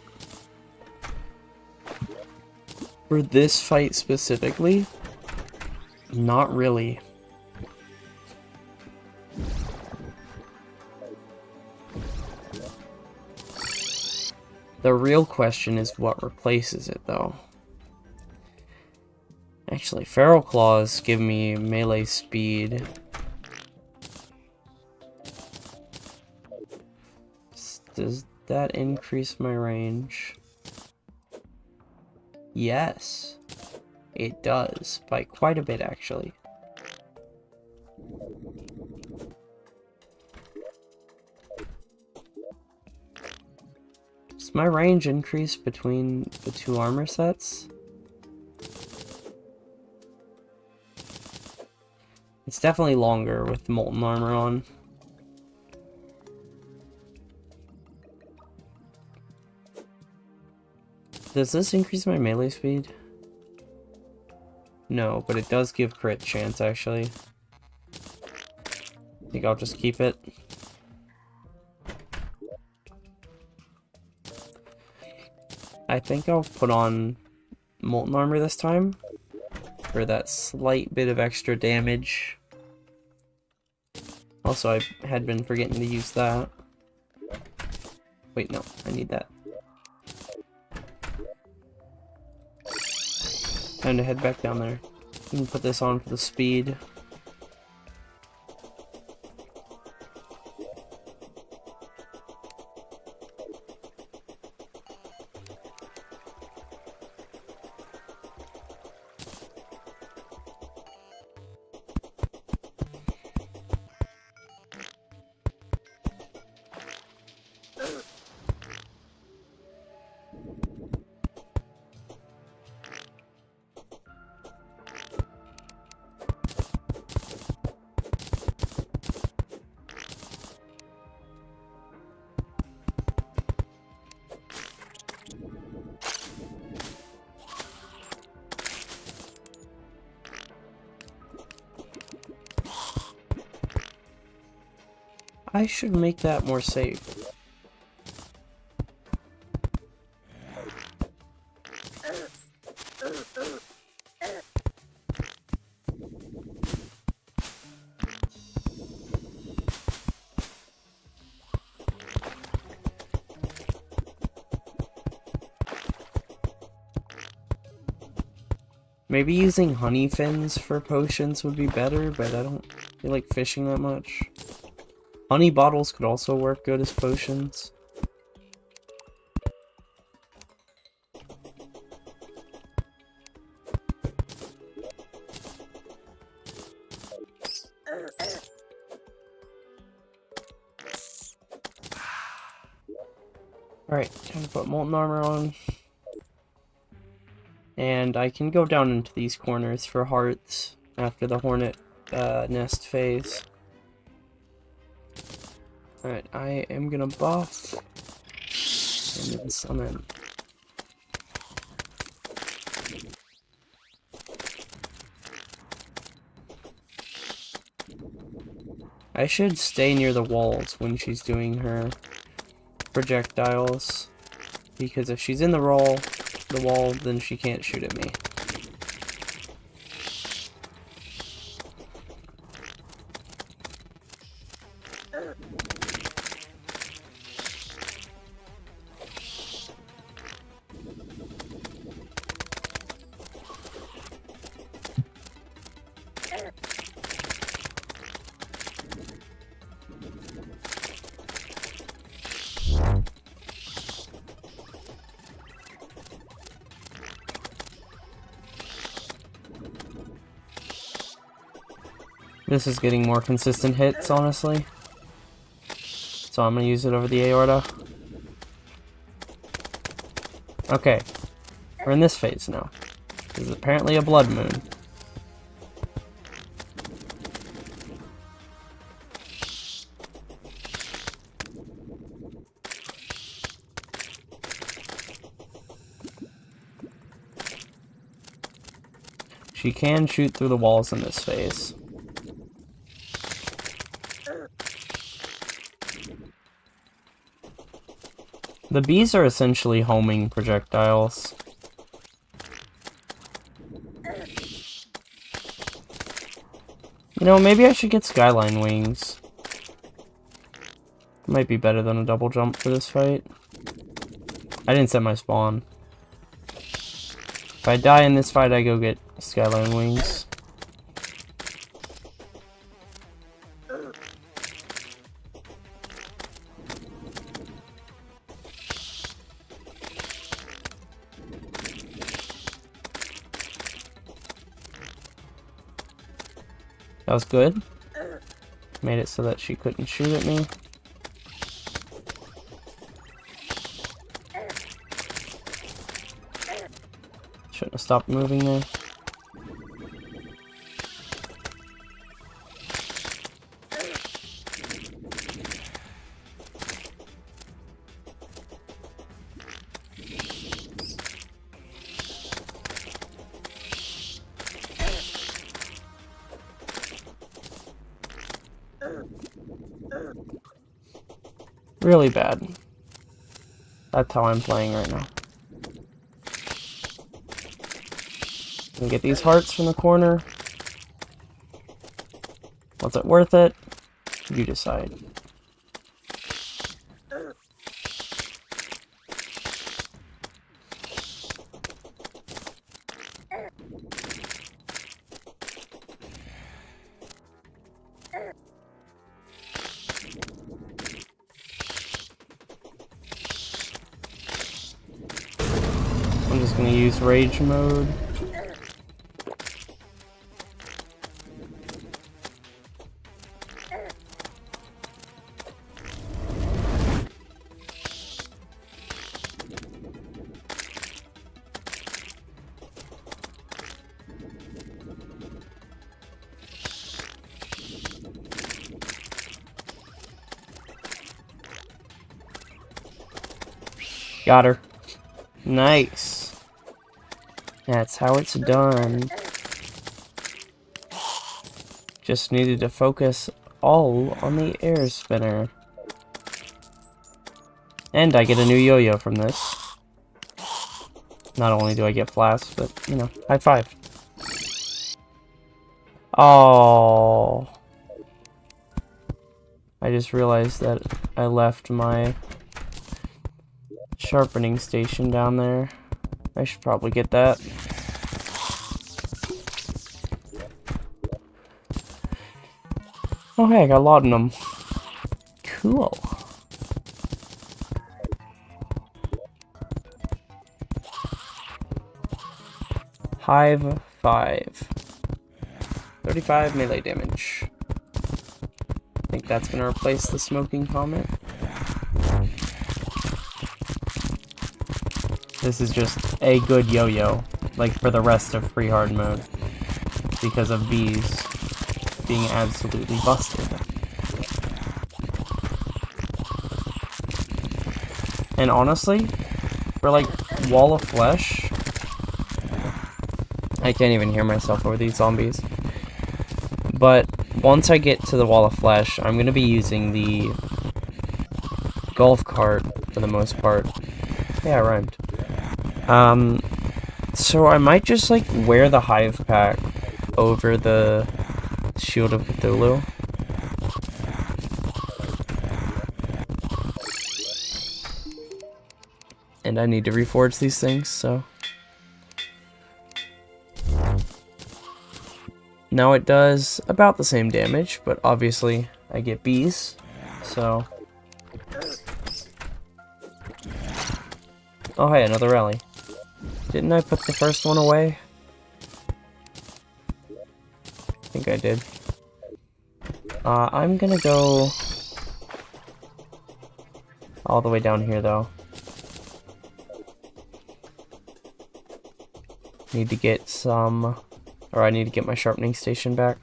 Speaker 1: For this fight specifically, not really. The real question is what replaces it, though. Actually, Feral Claws give me melee speed. Does that increase my range? Yes, it does, by quite a bit, actually. Does my range increase between the two armor sets? It's definitely longer with molten armor on. Does this increase my melee speed? No, but it does give crit chance, actually. I think I'll just keep it. I think I'll put on Molten Armor this time for that slight bit of extra damage. Also, I had been forgetting to use that. Wait, no, I need that. Time to head back down there. And put this on for the speed. I should make that more safe. Maybe using honey fins for potions would be better, but I don't feel like fishing that much. Honey bottles could also work good as potions. Alright, time to put Molten Armor on. And I can go down into these corners for hearts after the hornet nest phase. Alright, I am gonna buff and then summon. I should stay near the walls when she's doing her projectiles, because if she's in the wall, then she can't shoot at me. This is getting more consistent hits, honestly. So I'm gonna use it over the aorta. Okay. We're in this phase now. This is apparently a blood moon. She can shoot through the walls in this phase. The bees are essentially homing projectiles. You know, maybe I should get skyline wings. Might be better than a double jump for this fight. I didn't set my spawn. If I die in this fight, I go get skyline wings. That was good. Made it so that she couldn't shoot at me. Shouldn't have stopped moving there. Really bad. That's how I'm playing right now. And get these hearts from the corner. Was it worth it? You decide. I'm just gonna use rage mode. Got her. Nice. That's how it's done. Just needed to focus all on the air spinner. And I get a new yo-yo from this. Not only do I get flasks, but, you know, high five. Oh. I just realized that I left my sharpening station down there. I should probably get that. Oh hey, I got laudanum. Cool. Hive 5. 35 melee damage. I think that's gonna replace the smoking comment. This is just a good yo-yo, like for the rest of free hard mode, because of bees being absolutely busted. And honestly, for like Wall of Flesh, I can't even hear myself over these zombies. But once I get to the Wall of Flesh, I'm gonna be using the golf cart for the most part. Yeah, I rhymed. So I might just like wear the hive pack over the Shield of Cthulhu. And I need to reforge these things, so. Now it does about the same damage, but obviously I get bees, so. Oh hey, another rally. Didn't I put the first one away? I think I did. I'm gonna go all the way down here though. Need to get some, or I need to get my sharpening station back.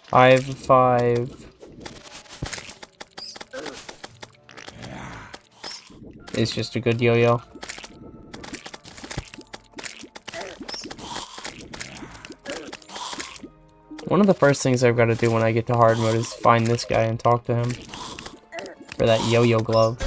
Speaker 1: Hive 5 is just a good yo-yo. One of the first things I've got to do when I get to hard mode is find this guy and talk to him for that yo-yo glove.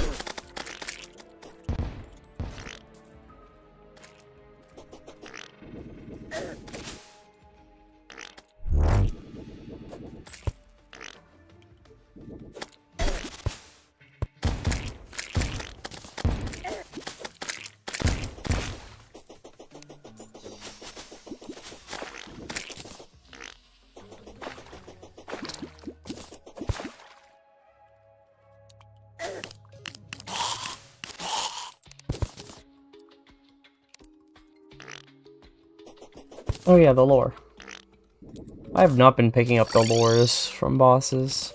Speaker 1: Oh yeah, the lore. I have not been picking up the lores from bosses.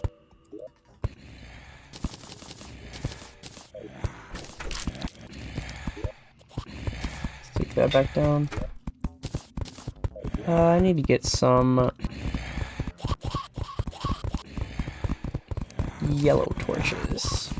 Speaker 1: Let's take that back down. I need to get some yellow torches.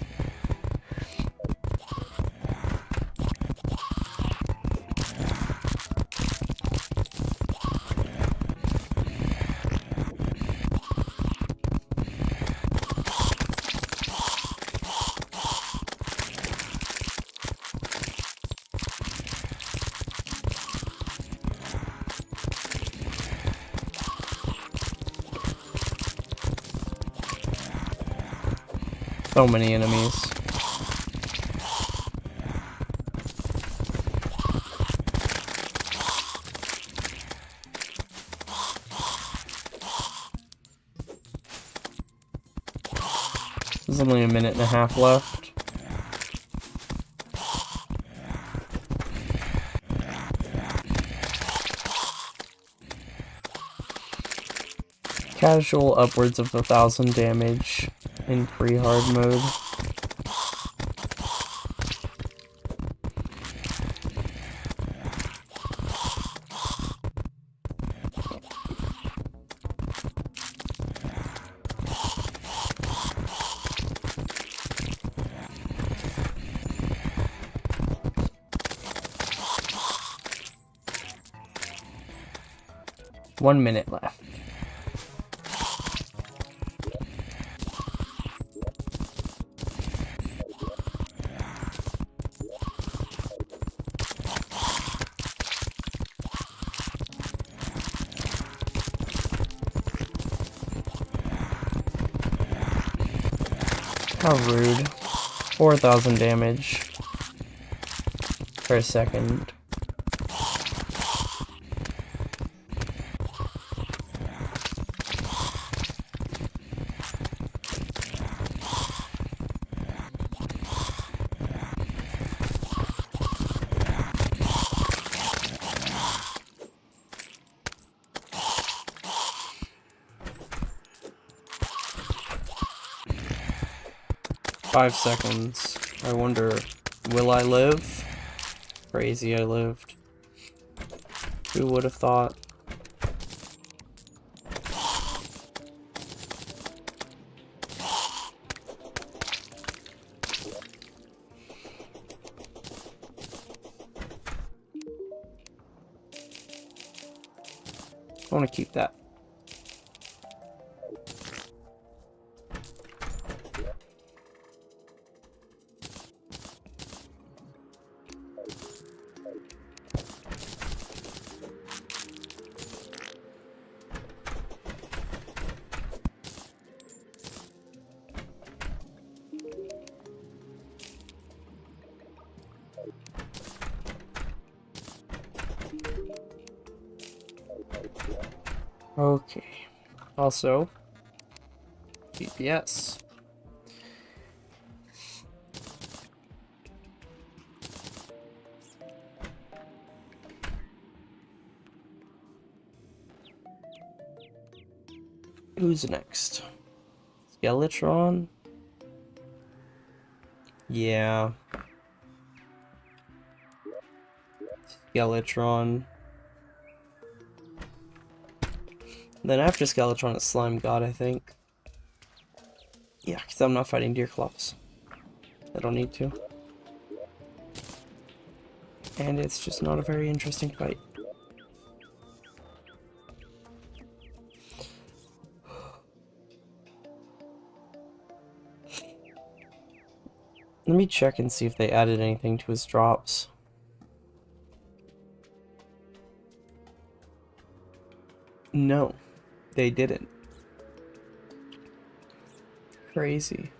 Speaker 1: So many enemies. There's only a minute and a half left. Casual upwards of 1,000 damage in pre-hard mode. One minute left. How rude. 4,000 damage per second. Five seconds. I wonder, will I live? Crazy, I lived. Who would have thought? I want to keep that. Okay. Also, GPS. Who's next? Skeletron? Yeah. Skeletron. Then after Skeletron, it's Slime God, I think. Yeah, because I'm not fighting Deer Claws. I don't need to. And it's just not a very interesting fight. Let me check and see if they added anything to his drops. No, they didn't. Crazy.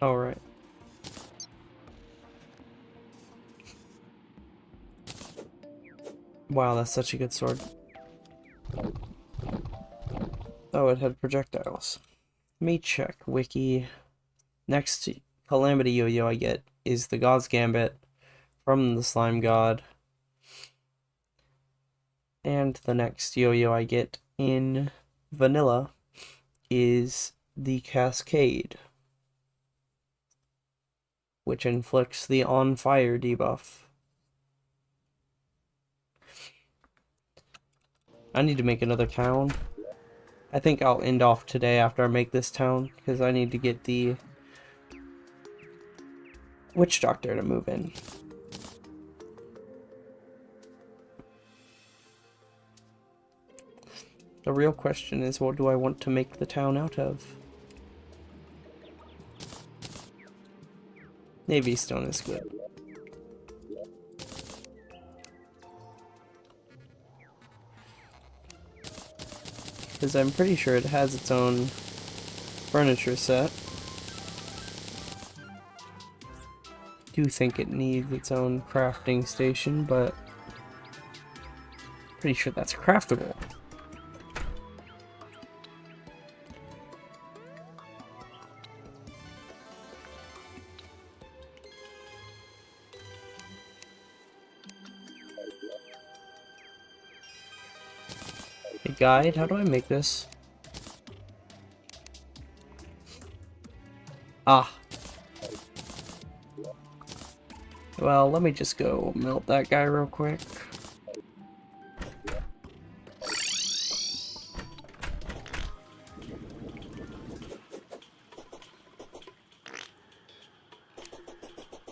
Speaker 1: All right. Wow, that's such a good sword. Oh, it had projectiles. Let me check wiki. Next Calamity Yo-Yo I get is the God's Gambit from the Slime God. And the next yo-yo I get in vanilla is the Cascade, which inflicts the on fire debuff. I need to make another town. I think I'll end off today after I make this town, because I need to get the witch doctor to move in. The real question is, what do I want to make the town out of? Navy stone is good. Because I'm pretty sure it has its own furniture set. I do think it needs its own crafting station, but pretty sure that's craftable. A guide? How do I make this? Ah. Well, let me just go melt that guy real quick.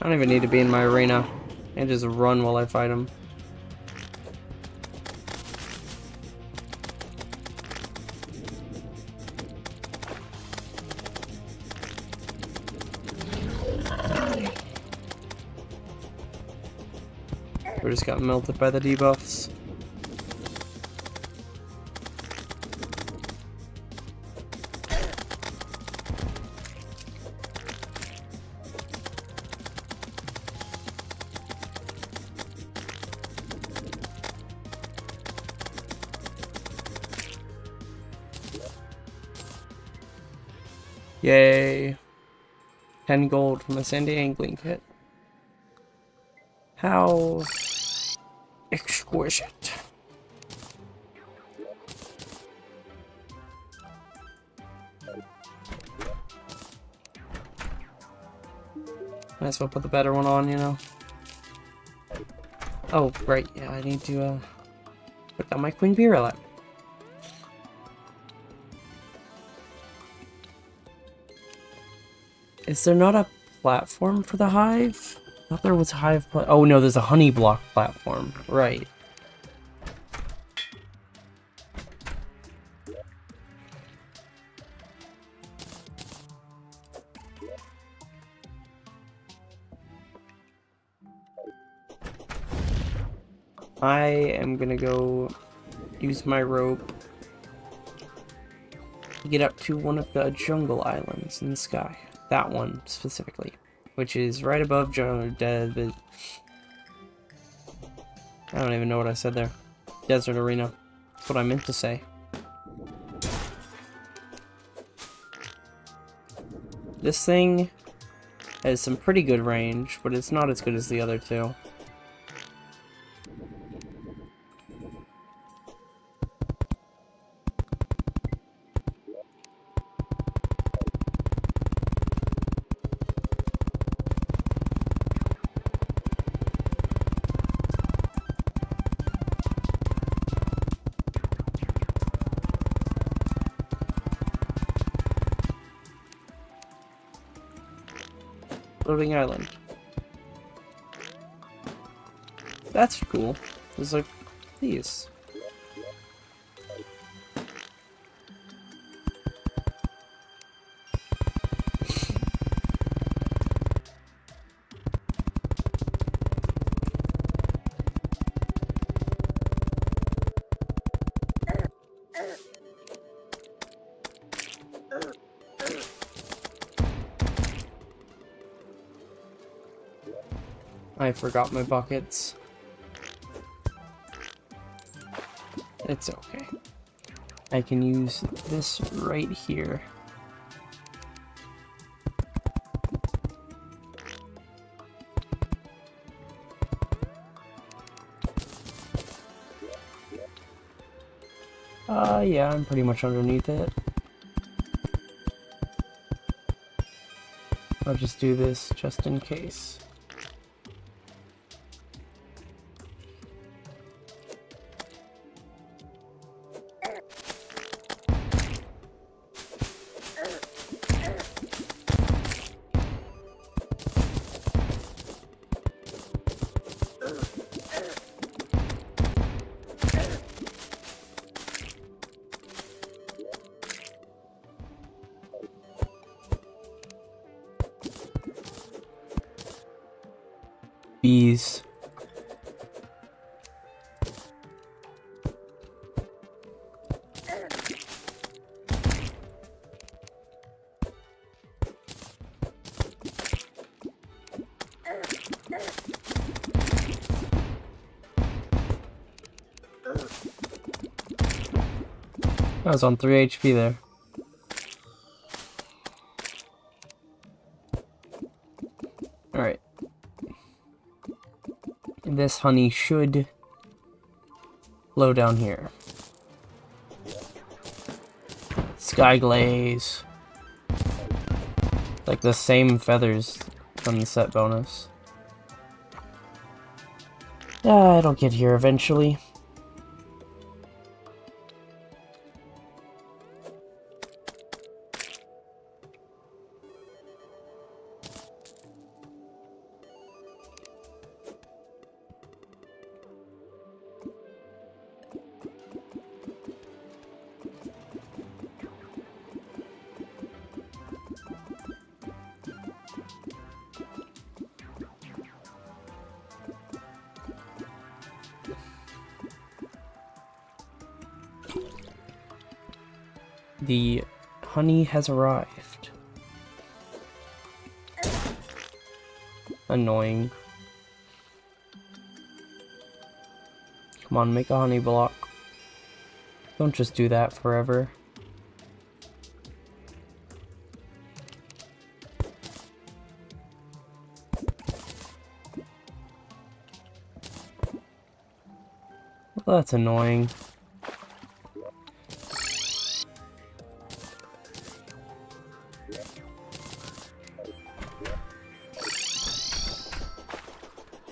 Speaker 1: I don't even need to be in my arena. I can just run while I fight him. We just got melted by the debuffs. Yay. 10 gold from a sandy angling kit. How exquisite. Might as well put the better one on, you know. Oh, right, yeah, I need to put down my Queen Bee relic. Is there not a platform for the hive? I thought there was a hive oh no, there's a honey block platform. Right. I am gonna go use my rope to get up to one of the jungle islands in the sky. That one specifically, which is right above Desert. I don't even know what I said there. Desert Arena. That's what I meant to say. This thing has some pretty good range, but it's not as good as the other two. Floating island. That's cool. There's like these. I forgot my buckets. It's okay. I can use this right here. Yeah, I'm pretty much underneath it. I'll just do this just in case. Bees. I was on 3 HP there. Alright. This honey should blow down here. Sky glaze. Like the same feathers from the set bonus. It'll get here eventually. The honey has arrived. Annoying. Come on, make a honey block. Don't just do that forever. Well, that's annoying.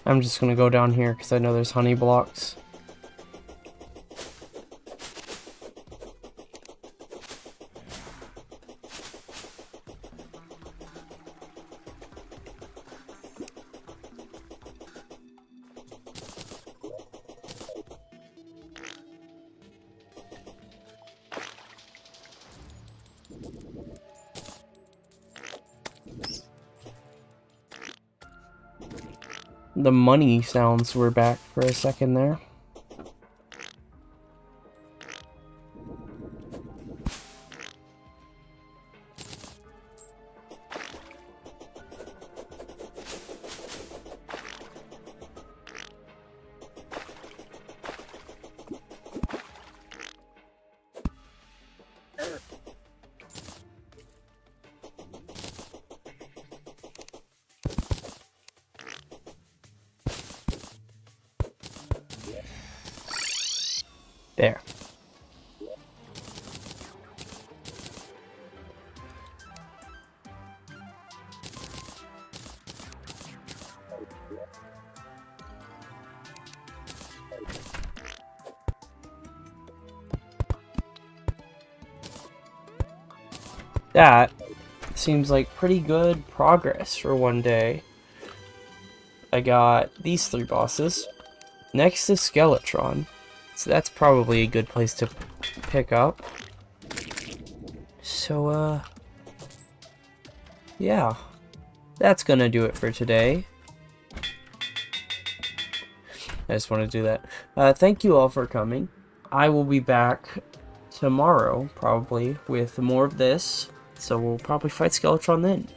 Speaker 1: I'm just gonna go down here because I know there's honey blocks. The money sounds were back for a second there. There. That seems like pretty good progress for one day. I got these 3 bosses. Next is Skeletron. So that's probably a good place to pick up. So, yeah. That's gonna do it for today. I just want to do that. Thank you all for coming. I will be back tomorrow, probably, with more of this. So we'll probably fight Skeletron then.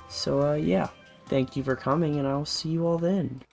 Speaker 1: So, yeah. Thank you for coming, and I'll see you all then.